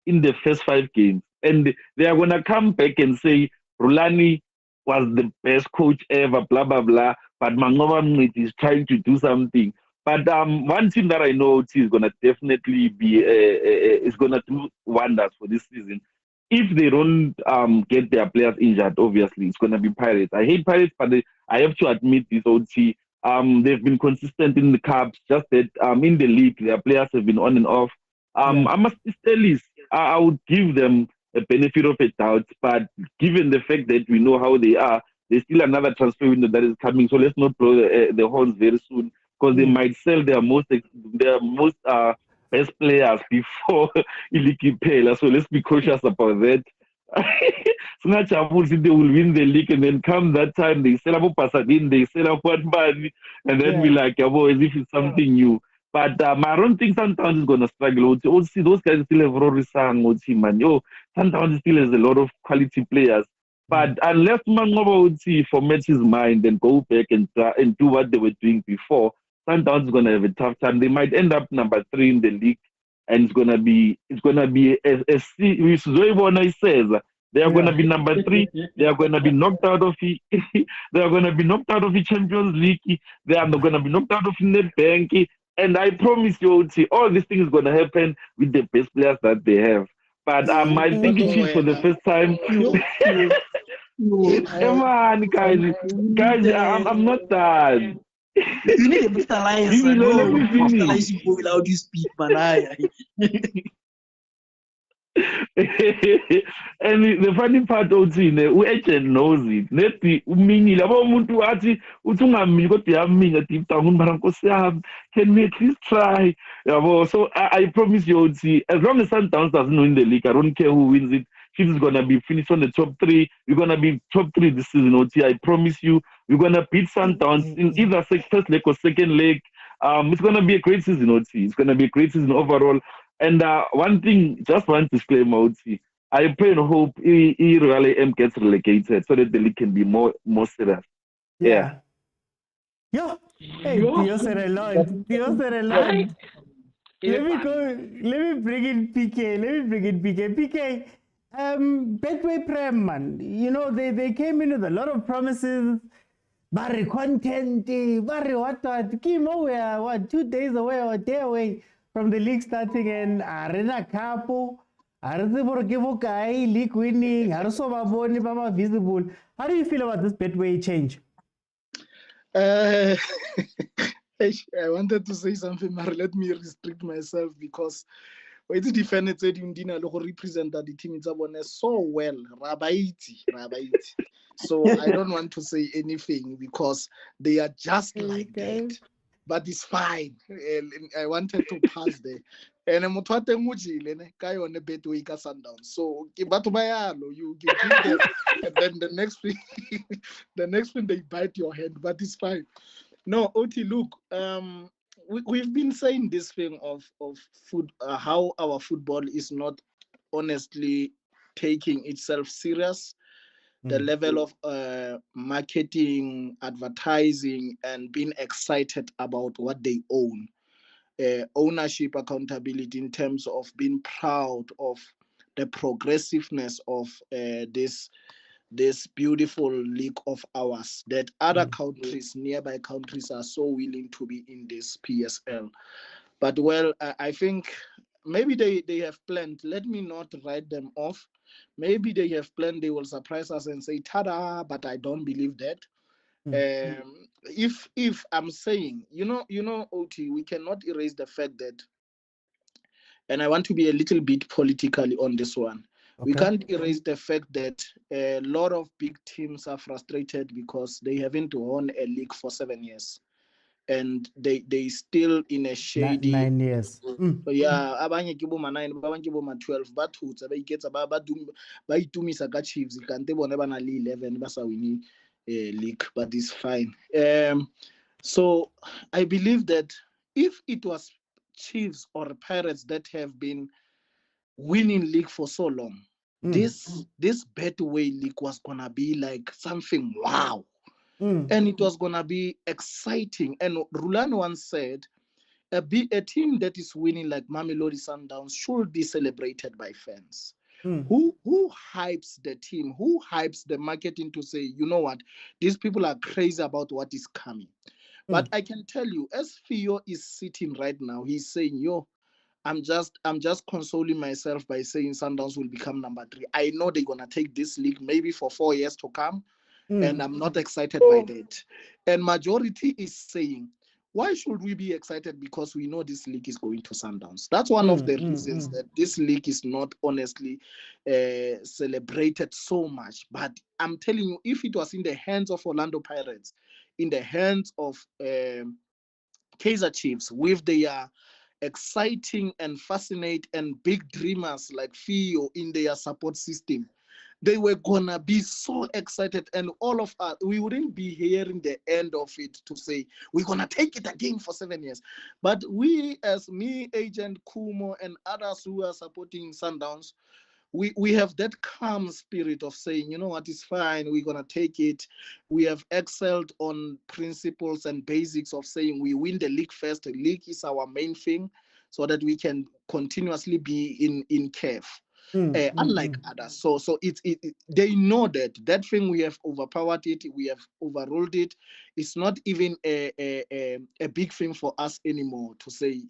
in the first 5 games. And they are going to come back and say, Rulani was the best coach ever, blah, blah, blah, but Mangova is trying to do something. But one thing that I know is going to definitely be is going to do wonders for this season. If they don't get their players injured, obviously it's going to be Pirates. I hate Pirates, but I have to admit this. They've been consistent in the Cups. Just that in the league, their players have been on and off. I must tell you, I would give them a benefit of a doubt. But given the fact that we know how they are, there's still another transfer window that is coming. So let's not blow the horns very soon, because they might sell their most best players before Iliki Pela. So let's be cautious about that. They will win the league, and then come that time they sell up Pasadena, they sell up one money, and then be like, as if it's something new. But I don't think Sundowns is gonna struggle. Also, those guys still have Rory Sang, man. Sundowns still has a lot of quality players. But unless Mangoba would see formats his mind and go back and do what they were doing before, Sundowns is gonna have a tough time. They might end up number 3 in the league, and it's gonna be as Zoe says, they are gonna be number 3. They are gonna be knocked out of the they are gonna be knocked out of the Champions League. They are not gonna be knocked out of Nedbank. And I promise you, Oti, all these things is gonna happen with the best players that they have. But I think the Chiefs for the first time. Come on, guys, I'm not done. You need a Mr. Alliance. Let me finish. Mr. Alliance without you speak, man. And the funny part Oti, agent knows it. Neti umingile abo umuntu athi uthi ungamini kodwa yamina deep down mara nkosi yami, can we at least try? So I promise you, Oti, as long as Sundowns doesn't win the league, I don't care who wins it. Chiefs is gonna be finished on the top 3. We're gonna be top 3 this season, Oti. I promise you, we're gonna beat Sundowns in either first leg or second leg. It's gonna be a great season, Oti. It's gonna be a great season overall. And one thing, just one disclaimer, Oti. I pray and hope Rally M gets relegated so that the league can be more serious. Yeah. Yo, hey, Dios said a lot. Let me bring in PK. PK. Betway Prem, man. You know, they came in with a lot of promises. Very content, very what? Kimo, we are what, 2 days away or a day away from the league starting, and Arena Capo, Arena league winning, Arso visible. How do you feel about this Betway change? I wanted to say something, but let me restrict myself because it's defended said Undina represent the team so well. Rabaiti. So I don't want to say anything because they are just like that. But it's fine. I wanted to pass there. And I'm not guy on the Betway Sundowns. So you give them, and then the next week they bite your hand, but it's fine. No, Oti, look, we've been saying this thing of food, how our football is not honestly taking itself serious. The level of marketing, advertising, and being excited about what they own. Ownership, accountability in terms of being proud of the progressiveness of this beautiful league of ours, that other countries, nearby countries, are so willing to be in this PSL. But well, I think maybe they have planned. Let me not write them off. Maybe they have planned they will surprise us and say tada, but I don't believe that. If I'm saying, you know, Oti, we cannot erase the fact that, and I want to be a little bit politically on this one. Okay. We can't erase the fact that a lot of big teams are frustrated because they haven't won a league for 7 years. And they still in a shady 9 years. Yeah, abanye ke bo ma 9, abanye ke bo ma 12, ba thutsa ba iketsa ba itumisa ka Chiefs kante bone ba na le 11 ba sa winning league, but it's fine. So I believe that if it was Chiefs or Pirates that have been winning league for so long, this Betway league was gonna be like something wow. And it was gonna be exciting. And Rulani once said, a team that is winning like Mamelodi Sundowns should be celebrated by fans. Who hypes the team? Who hypes the marketing to say, you know what, these people are crazy about what is coming. But I can tell you, as Fio is sitting right now, he's saying, yo, I'm just consoling myself by saying Sundowns will become number 3. I know they're gonna take this league maybe for 4 years to come. And I'm not excited by that. And majority is saying, why should we be excited? Because we know this league is going to Sundowns. That's one of the reasons that this league is not honestly celebrated so much. But I'm telling you, if it was in the hands of Orlando Pirates, in the hands of Kaizer Chiefs, with their exciting and fascinating and big dreamers like Fio in their support system, they were gonna be so excited, and all of us, we wouldn't be hearing the end of it to say we're gonna take it again for 7 years. But we, as me, Agent Kumo, and others who are supporting Sundowns, we have that calm spirit of saying, you know what, is fine, we're gonna take it. We have excelled on principles and basics of saying we win the league first. The league is our main thing, so that we can continuously be in CAF. Unlike others, so they know that thing, we have overpowered it, we have overruled it. It's not even a big thing for us anymore to say,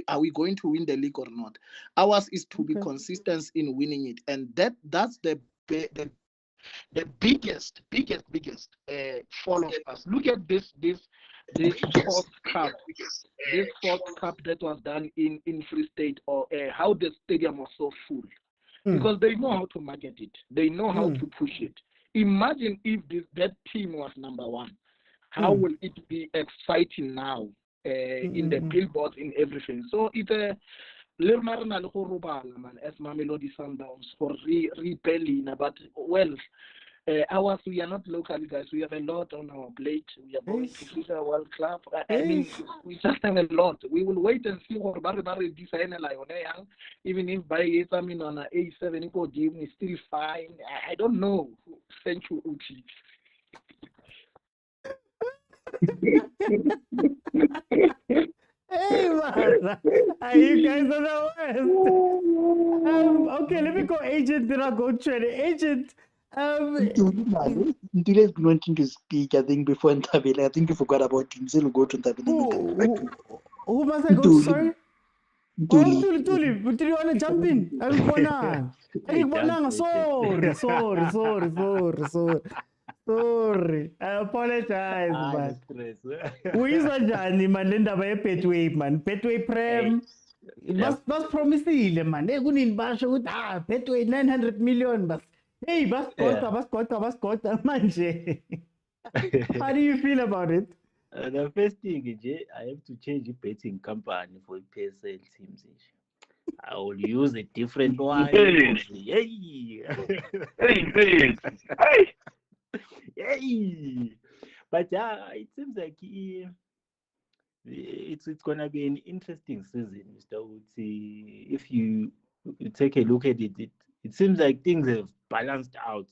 are we going to win the league or not? Ours is to be consistent in winning it, and that's the biggest fall of us. Look at this fourth cup. This fourth cup that was done in Free State, or how the stadium was so full. Because they know how to market it. They know how to push it. Imagine if that team was number one. How will it be exciting now in the billboards, in everything? So it's a little marina man, as Mamelodi Sundowns for rebelling. But well, ours, we are not local guys. We have a lot on our plate. We are going to FIFA World Cup. I mean, we just have a lot. We will wait and see what Barry design like even if by examine on a A7 equal game is still fine. I don't know. Thank you, Uchi. Hey man, you guys are the worst. Okay, let me go agent, then I'll go trade agent. Ntule's been wanting to speak, I think, before Ntabile. I think you forgot about him. So we'll go to Ntabile. Who must I go to? Sorry? Tuli. Do you want to jump in? Sorry. I apologize, man. Uyizwa njani man le ndaba ye-Betway man? Betway Prem. Basipromisile man. Kunini basho ukuthi Betway 900 million bas. Hey, basigoda manje. How do you feel about it? The first thing, I have to change the betting company for PSL teams. I will use a different one. Hey. But it seems like it's gonna be an interesting season, Mr. Uti. If you take a look at it, it seems like things have balanced out.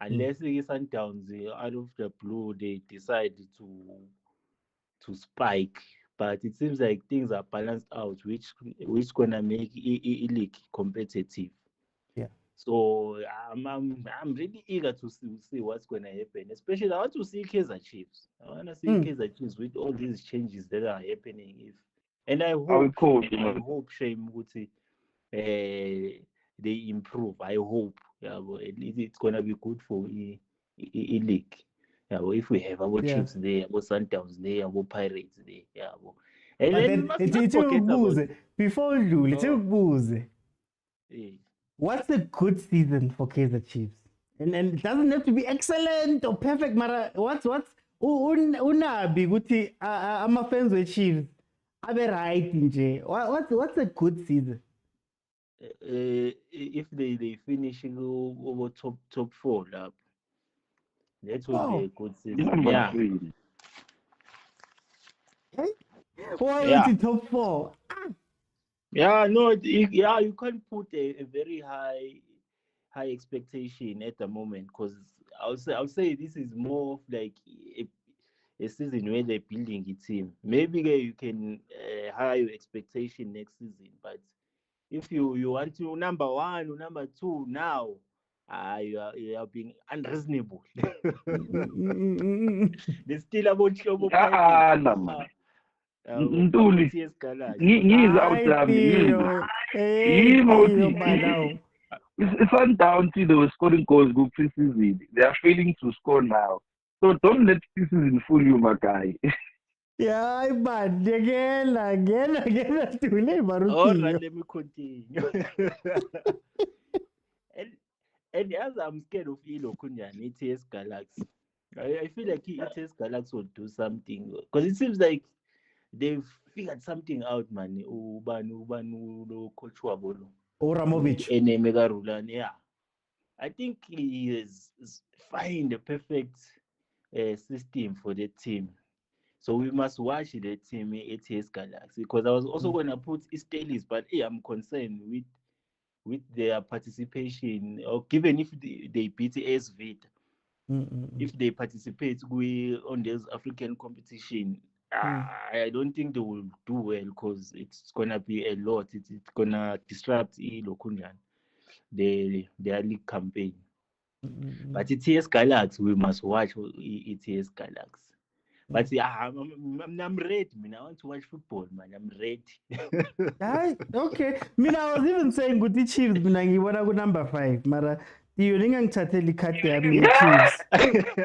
Unless Sundowns out of the blue they decide to spike, but it seems like things are balanced out, which gonna make league competitive. So I'm really eager to see what's going to happen. Especially I want to see Kaizer Chiefs. I want to see Kaizer Chiefs with all these changes that are happening. I hope Shame Muti they improve. I hope at least it's going to be good for the league. If we have our Chiefs there, our Sundowns there, our Pirates there. And then before you let's what's a good season for Kaizer Chiefs? And it doesn't have to be excellent or perfect, Mara. What's unabi guti ama fans with Chiefs abe right nje. What's a good season? If they finish over top 4 up, that would be a good season. Why is it top 4? You can't put a very high expectation at the moment, because I'll say this is more of like a season where they're building a team. Maybe you can high your expectation next season, but if you want to number 1 or number 2 now, you are being unreasonable. There's still about Ntuli, Sundowns, they were scoring goals good pre-season. They are failing to score now. So don't let pre-season fool you, my guy. Yeah, but again, all right, let me continue. and as I'm scared of Ilo Kunyan, ETS Galaxy. I feel like ETS Galaxy will do something, because it seems like they've figured something out, man. Ubanu coach Wabolo. Oramovic. And Mega Rulani. I think he has find the perfect system for the team. So we must watch the team ATS Galaxy, because I was also going to put Stellis, but I'm concerned with with their participation, or given if they beat AS Vita, if they participate on this African competition, I don't think they will do well because it's gonna be a lot. It's gonna disrupt their league campaign. But ETS Galaxy, we must watch ETS Galaxy. But I'm ready, man. I want to watch football, man. I'm ready. Okay. I was even saying with the Chiefs, I want to go number 5. Mara, you ningang cut the Chiefs.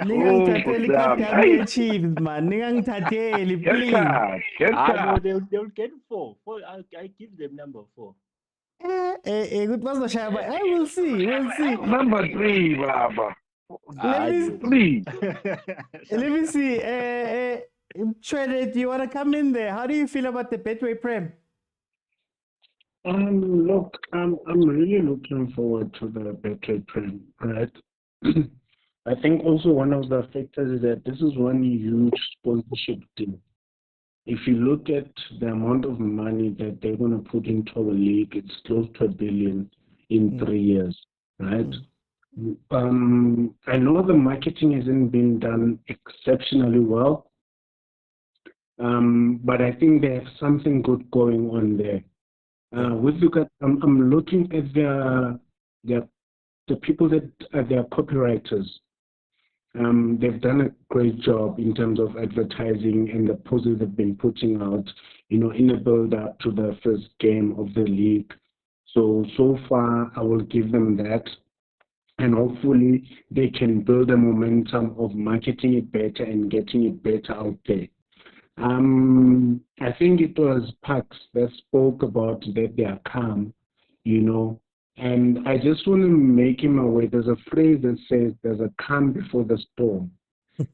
Ningang cut the Chiefs, man. Ningang tateli, please. They'll get 4. I give them number 4. Good was the I will see. We'll see. Number 3, Baba. Let me see. Tshwane, do you want to come in there? How do you feel about the Betway Prem? Look, I'm really looking forward to the Betway Prem, right? I think also one of the factors is that this is one huge sponsorship deal. If you look at the amount of money that they're going to put into our league, it's close to $1 billion in 3 years, right? I know the marketing hasn't been done exceptionally well, but I think they have something good going on there. With regard, I'm looking at the people that are their copywriters. They've done a great job in terms of advertising and the posters they've been putting out, in the build-up to the first game of the league. So far, I will give them that. And hopefully, they can build a momentum of marketing it better and getting it better out there. I think it was Pax that spoke about that they are calm, and I just want to make him aware. There's a phrase that says there's a calm before the storm.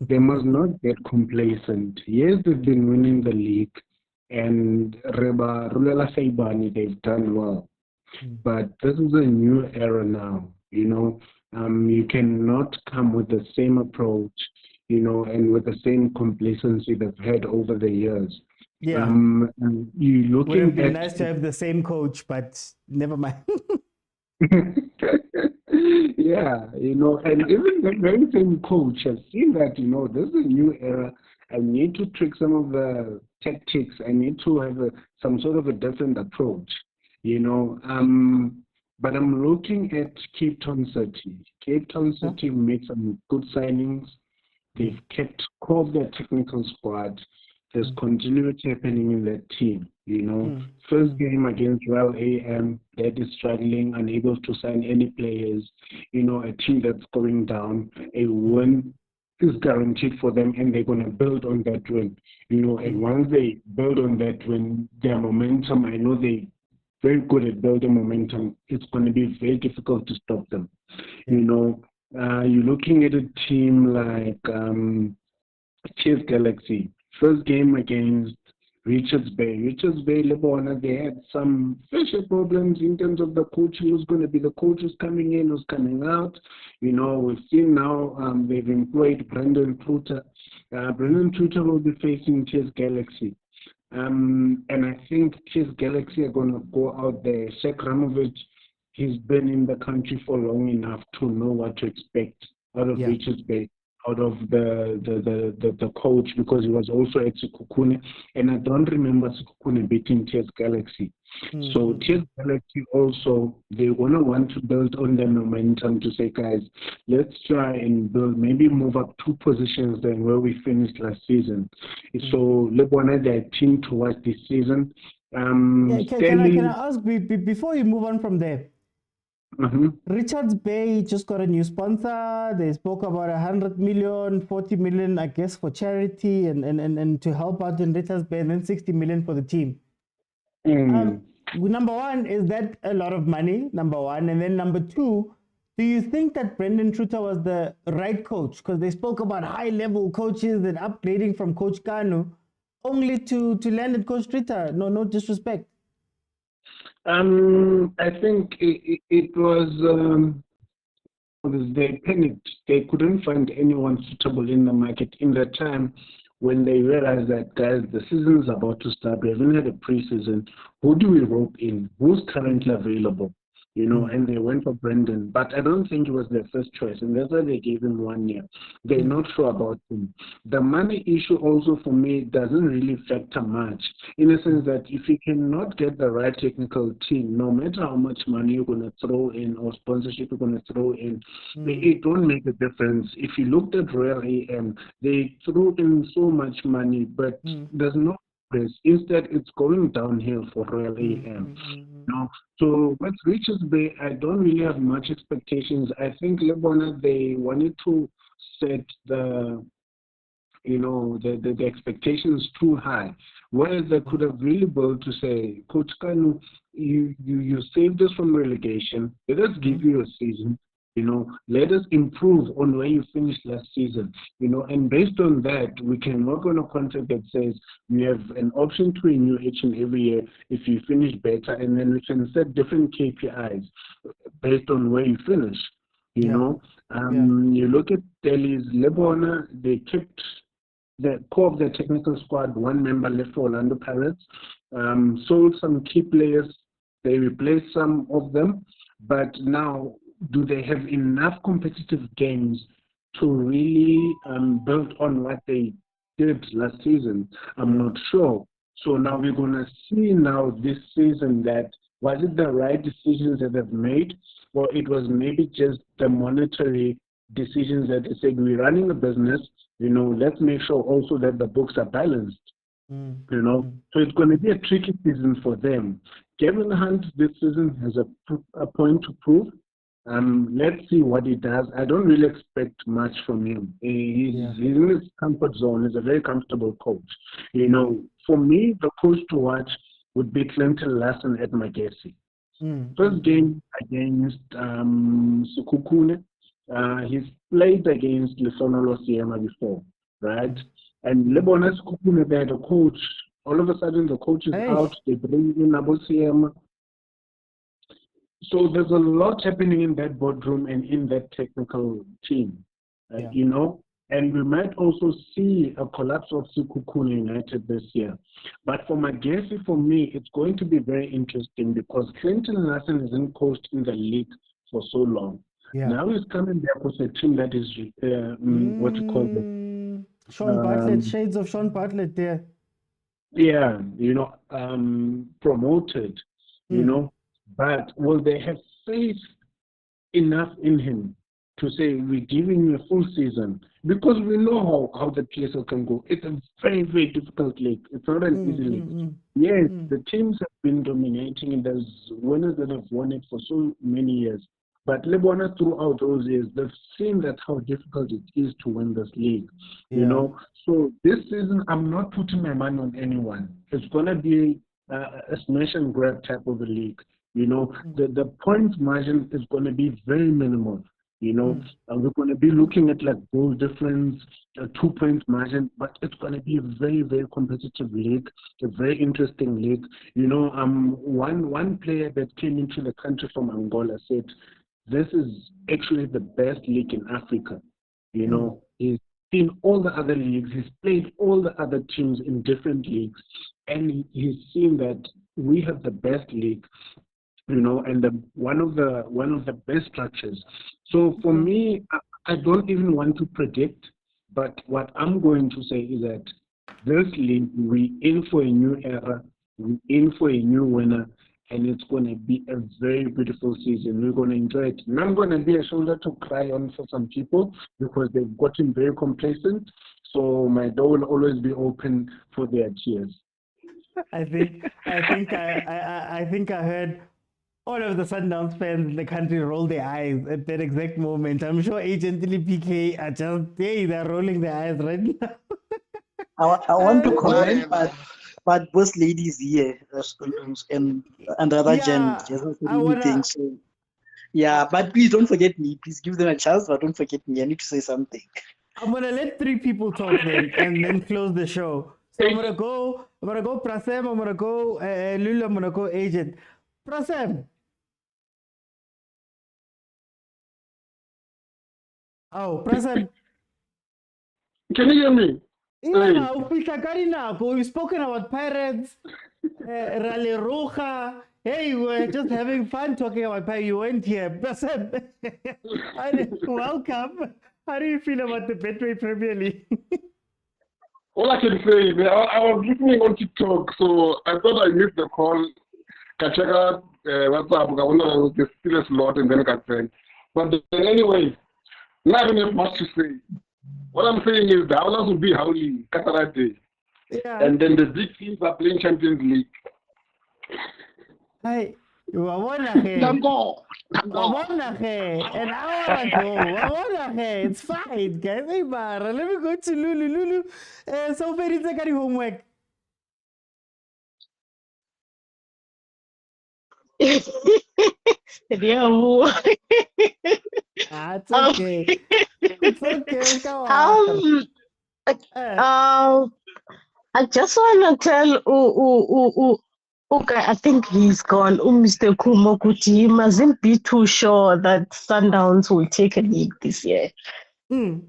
They must not get complacent. Yes, they've been winning the league, and Reba Rulela Saibani, they've done well. But this is a new era now, you cannot come with the same approach, and with the same complacency they've had over the years. Yeah. You looking would have been at nice to have the same coach, but never mind. Yeah, and even the very same coach has seen that, this is a new era. I need to trick some of the tactics. I need to have some sort of a different approach, But I'm looking at Cape Town City. Cape Town City made some good signings. They've kept core of their technical squad. There's continuity happening in that team. First game against Royal AM, that is struggling, unable to sign any players. A team that's going down. A win is guaranteed for them, and they're going to build on that win. And once they build on that win, their momentum, I know they very good at building momentum. It's going to be very difficult to stop them. You're looking at a team like Chiefs Galaxy. First game against Richards Bay. Richards Bay, Lebona, they had some fishy problems in terms of the coaching. Who's going to be the coach who's coming in, who's coming out. We've seen now they've employed Brendan Truter. Brendan Truter will be facing Chiefs Galaxy. And I think Chiefs Galaxy are going to go out there. Sheikh Ramovich, he's been in the country for long enough to know what to expect out of Richards Bay, out of the coach, because he was also at Sekhukhune, and I don't remember Sekhukhune beating Chiefs Galaxy. So Chiefs Galaxy also, they're going to want to build on the momentum to say, guys, let's try and build, maybe move up 2 positions than where we finished last season. So let's want their team to watch this season. Can I ask, before you move on from there, Richards Bay just got a new sponsor. They spoke about 100 million, 40 million, I guess, for charity and to help out in Richards Bay, and then 60 million for the team. Number one, is that a lot of money? Number one. And then number two, do you think that Brendan Truter was the right coach? Because they spoke about high-level coaches and upgrading from Coach Kanu, only to land at Coach Truter. No disrespect. I think it was they panicked. They couldn't find anyone suitable in the market in the time when they realized that, guys, the season is about to start. We haven't had a preseason. Who do we rope in? Who's currently available? and they went for Brendan. But I don't think it was their first choice, and that's why they gave him 1 year. They're not sure about him. The money issue also for me doesn't really factor much, in the sense that if you cannot get the right technical team, no matter how much money you're going to throw in or sponsorship you're going to throw in, it don't make a difference. If you looked at Royal AM, they threw in so much money, but there's no progress. Instead, it's going downhill for Royal AM. So with Richards Bay, I don't really have much expectations. I think Lebona, they wanted to set the expectations too high, whereas they could have really built to say, Coach Kanu, you saved us from relegation. Let us give you a season. Let us improve on where you finished last season. And based on that, we can work on a contract that says we have an option to renew each and every year if you finish better, and then we can set different KPIs based on where you finish. You look at Delhi's Lebona, they kept the core of the technical squad, 1 member left for Orlando Pirates, sold some key players, they replaced some of them, but now do they have enough competitive games to really build on what they did last season? I'm not sure. So now we're going to see now this season that was it the right decisions that they've made, or it was maybe just the monetary decisions that they said, we're running a business, let's make sure also that the books are balanced. So it's going to be a tricky season for them. Gavin Hunt this season has a point to prove. Let's see what he does. I don't really expect much from him. He's in his comfort zone. He's a very comfortable coach. For me, the coach to watch would be Clinton Larson at Magesi. First game against Sekhukhune. He's played against Lesonolo Siema before, right? And Lebona Sekhukhune, they had a coach. All of a sudden, the coach is out. They bring in Abo Siema. So there's a lot happening in that boardroom and in that technical team, and we might also see a collapse of Sekhukhune United this year. But for Magesi, for me, it's going to be very interesting because Clinton Larson hasn't coached in the league for so long. Now he's coming back with a team that is, what you call it? Sean Bartlett, shades of Sean Bartlett there. Yeah, promoted, But will they have faith enough in him to say, we're giving you a full season? Because we know how the PSL can go. It's a very, very difficult league. It's not an easy league. Yes, the teams have been dominating, and there's winners that have won it for so many years. But Lebona, throughout those years, they've seen that how difficult it is to win this league. So this season, I'm not putting my money on anyone. It's going to be a smash and grab type of a league. The point margin is going to be very minimal. And we're going to be looking at like goal difference, a 2-point margin, but it's going to be a very, very competitive league, a very interesting league. One player that came into the country from Angola said, this is actually the best league in Africa. He's seen all the other leagues, he's played all the other teams in different leagues, and he's seen that we have the best league. And one of the best structures. So for me, I don't even want to predict, but what I'm going to say is that this league, we're in for a new era, we're in for a new winner, and it's going to be a very beautiful season. We're going to enjoy it. And I'm going to be a shoulder to cry on for some people because they've gotten very complacent. So my door will always be open for their tears. I think I heard all of the Sundowns fans in the country roll their eyes at that exact moment. I'm sure Agently PK are just they're rolling their eyes right now. I want to comment, but both ladies here and other gents, so yeah, but please don't forget me. Please give them a chance, but don't forget me. I need to say something. I'm gonna let 3 people talk then and then close the show. So I'm gonna go Prasem, I'm gonna go Lulu, I'm gonna go Agent. Prasem. Oh, Prasem. Can you hear me? Yeah, we've spoken about Pirates, Rale Roja, Hey, we're just having fun talking about how you went here. Welcome. How do you feel about the Betway Premier League? All I can say is I was listening on TikTok, so I thought I missed the call. Check out WhatsApp, there's still a slot and then I got sent. But anyway, not even much to say. What I'm saying is the Howlers will be Ahly, Katarate. Yeah. And then the big teams are playing Champions League. Hey, Tango. An hour ago. It's fine, guys. Hey, Mara, let me go to Lulu. Lulu, so very take homework. It's okay. It's okay. Go on. I just want to tell okay, I think he's gone. Mr. Kumo Kuti, he mustn't be too sure that Sundowns will take a league this year. It's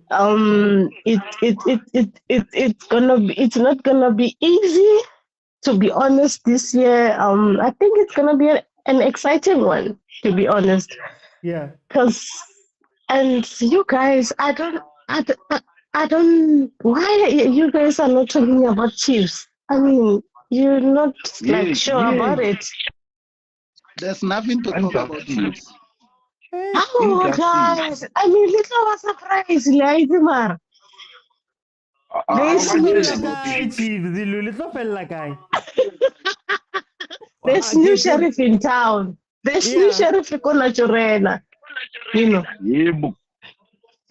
not gonna be easy, to be honest, this year. I think it's gonna be an exciting one, to be honest. Yeah. And you guys, I don't. Why you guys are not talking about Chiefs? I mean, you're not sure about it. There's nothing to talk about Chiefs. Oh, guys! I mean, little was surprised, Laizimar. There's new sheriff in town. There's new sheriff in Jorena. You know.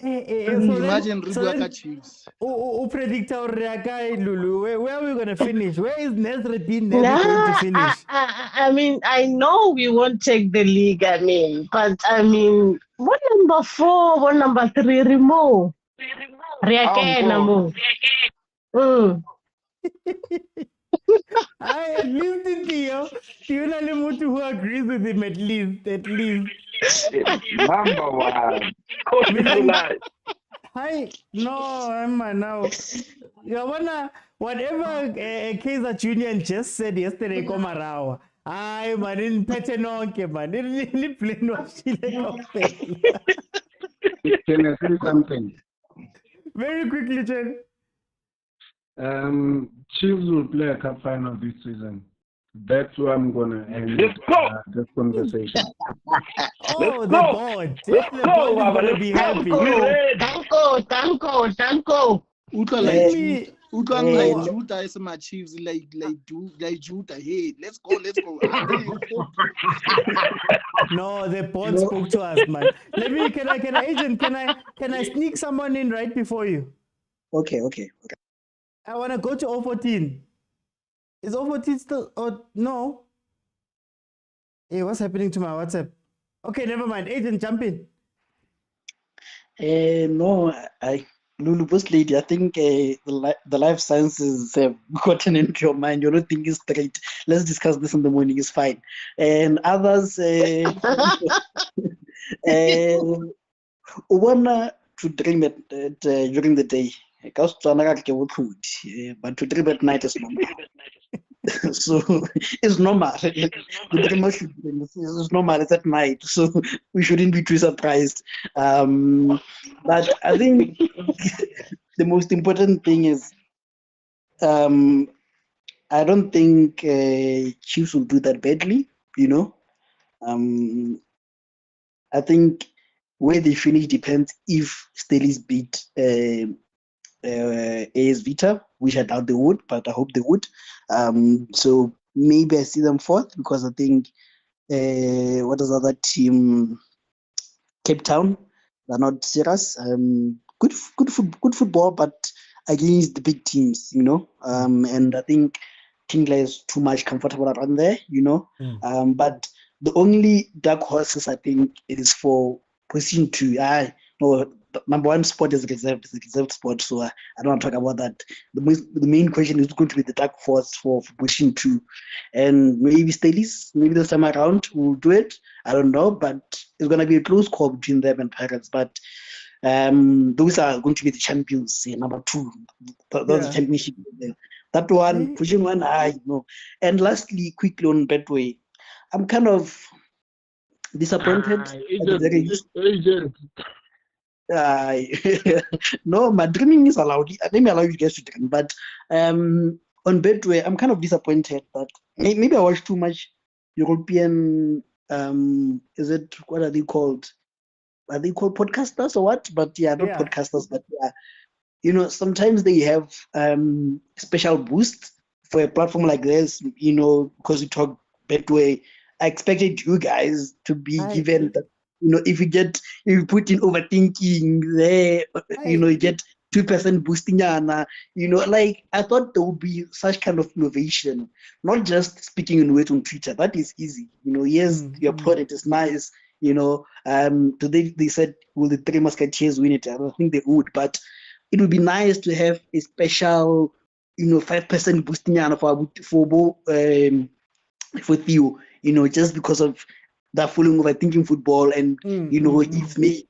Imagine Ruduaka Chiefs. Predict our Lulu. Where are we going to finish? Where is Nesreddin going to finish? I mean, I know we won't take the league, but what number 4, what number 3, remove. I at least who agrees with him at least. Number 1. Hi, no, Emma, now. Whatever Kaizer Junior just said yesterday, Komarawa. I didn't pete nonke, man. Didn't play no shit. Can I say something? Very quickly, Chen. Chiefs will play a cup final this season. That's where I'm gonna end this conversation. Oh, the board. The board is gonna be happy. Tanko. Juta is my Chiefs like Juta. Hey, let's go. No, the board spoke to us, man. Can I sneak someone in right before you? Okay. I wanna go to 014. Is 014 still? Oh no. Hey, what's happening to my WhatsApp? Okay, never mind. Agent, jump in. No, Lulu, boss lady, I think the life sciences have gotten into your mind. You're not thinking straight. Let's discuss this in the morning. It's fine. And others, wanna to dream it during the day. But to dream at night is normal. So it's normal. The dreamer should dream. It's normal. It's at night, so we shouldn't be too surprised. But I think the most important thing is, I don't think Chiefs will do that badly. I think where they finish depends if Stellies beat AS Vita, which I doubt they would, but I hope they would. So maybe I see them fourth, because I think what is the other team? Cape Town. They're not serious. Good football, but against the big teams, and I think Tingler is too much comfortable around there, But the only dark horses, I think, it is for position 2. Number 1 spot is reserved. It's a reserved spot, so I don't want to talk about that. The main question is going to be the dark horse for position 2, and maybe Stellies, maybe this time around will do it. I don't know, but it's going to be a close call between them and Pirates. But those are going to be the champions. Number 2, those are championship. That one, position 1, I know. And lastly, quickly on Betway, I'm kind of disappointed. Agent. No, my dreaming is allowed. Let me allow you guys to dream. But on Betway, I'm kind of disappointed that maybe I watched too much European. Is it, what are they called? Are they called podcasters or what? But yeah, not podcasters. But yeah, sometimes they have special boosts for a platform like this. Because we talk Betway. I expected you guys to be given that. If you put in overthinking there, you get 2% boosting. Like I thought there would be such kind of innovation, not just speaking in words on Twitter. That is easy. Yes, your product is nice. Today they said, will the Three Musketeers win it? I don't think they would, but it would be nice to have a special, 5% boosting for Theo, just because of that following overthinking football. And if maybe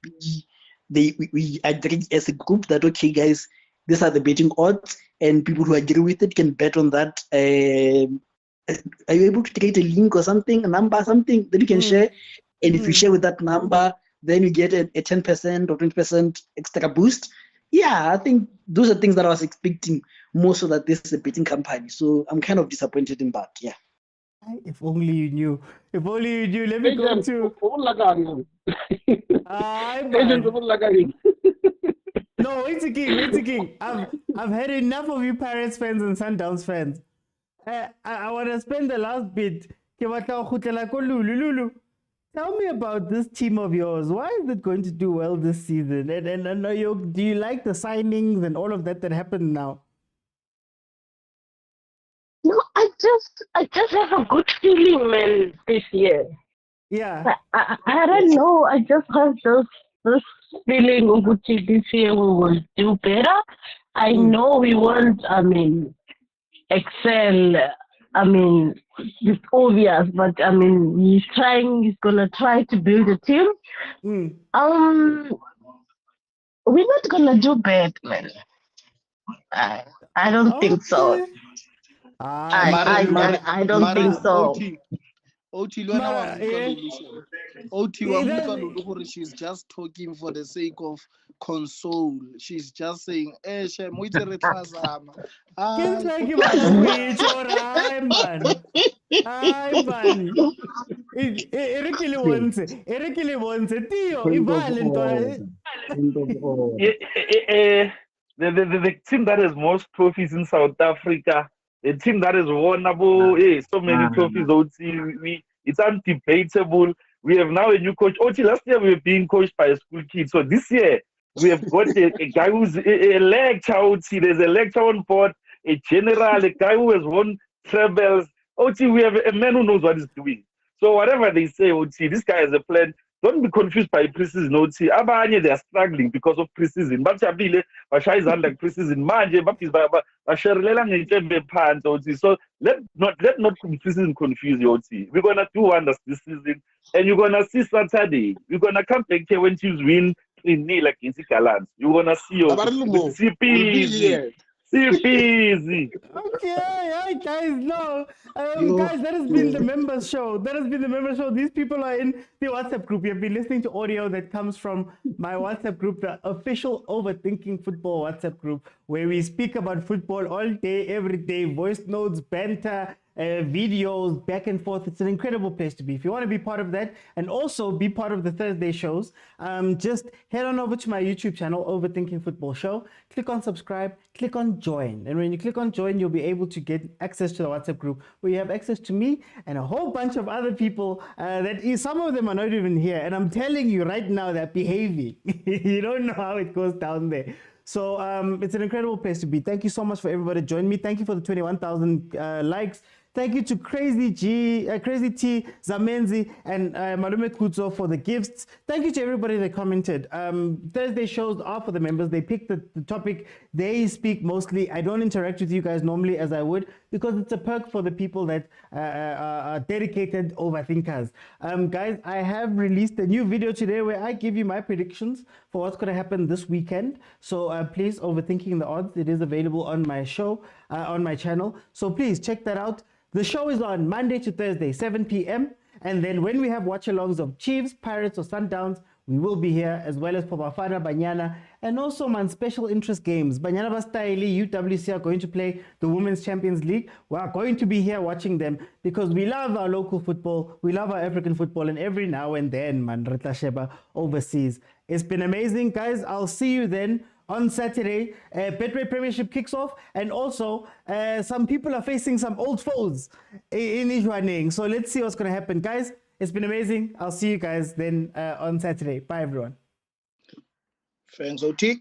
we agree as a group that, okay guys, these are the betting odds, and people who agree with it can bet on that. Are you able to create a link or something, a number, something that you can share? And if you share with that number, then you get a 10% or 20% extra boost. Yeah, I think those are things that I was expecting more, so that this is a betting company. So I'm kind of disappointed in that. Yeah. If only you knew. If only you knew. Let me go to. No, it's a king. I've had enough of you Pirates fans and Sundowns fans. I want to spend the last bit. Lulu. Tell me about this team of yours. Why is it going to do well this season? And do you like the signings and all of that happened now? No, I just have a good feeling, man, this year. Yeah. I don't know. I just have this feeling this year we will do better. I know we won't, excel. It's obvious, but he's gonna try to build a team. We're not gonna do bad, man. I don't think so. I don't think so. OT, she's just talking for the sake of console. She's just saying, the team that has most trophies in South Africa, the team that has won so many trophies, it's undebatable. We have now a new coach. Last year we were being coached by a school kid. So this year we have got a guy who's a lecturer. There's a lecturer on board, a general, a guy who has won trebles. We have a man who knows what he's doing. So whatever they say, this guy has a plan. Don't be confused by preseason. Abanye, they are struggling because of preseason. Like preseason. So let not preseason confuse you. We're gonna do wonders this season, and you're gonna see Saturday. We're gonna come back here when teams win 3-0 against the Galants. You're gonna see your CPZ. Okay, hi guys. No, guys, that has been the members show. These people are in the WhatsApp group. You've been listening to audio that comes from my WhatsApp group, the official Overthinking Football WhatsApp group, where we speak about football all day, every day, voice notes, banter, videos, back and forth. It's an incredible place to be. If you want to be part of that and also be part of the Thursday shows, just head on over to my YouTube channel, Overthinking Football Show. Click on subscribe, click on join. And when you click on join, you'll be able to get access to the WhatsApp group where you have access to me and a whole bunch of other people some of them are not even here. And I'm telling you right now, they're behaving. You don't know how it goes down there. So it's an incredible place to be. Thank you so much for everybody joining me. Thank you for the 21,000 likes. Thank you to Crazy T, Zamenzi, and Malume Kuzo for the gifts. Thank you to everybody that commented. Thursday shows are for the members. They pick the topic. They speak mostly. I don't interact with you guys normally as I would, because it's a perk for the people that are dedicated overthinkers. Guys, I have released a new video today where I give you my predictions for what's going to happen this weekend. So please, Overthinking the Odds, it is available on my show, on my channel. So please check that out. The show is on Monday to Thursday, 7 p.m. And then when we have watch-alongs of Chiefs, Pirates, or Sundowns, we will be here, as well as for Bafana, Banyana, and also man special interest games. Banyana Bastaili, UWC are going to play the Women's Champions League. We are going to be here watching them because we love our local football, we love our African football, and every now and then, man, Rita Sheba overseas. It's been amazing, guys. I'll see you then on Saturday. Betway Premiership kicks off, and also some people are facing some old foes in Tshwane. So let's see what's going to happen, guys. It's been amazing. I'll see you guys then on Saturday. Bye, everyone. Thanks, OT.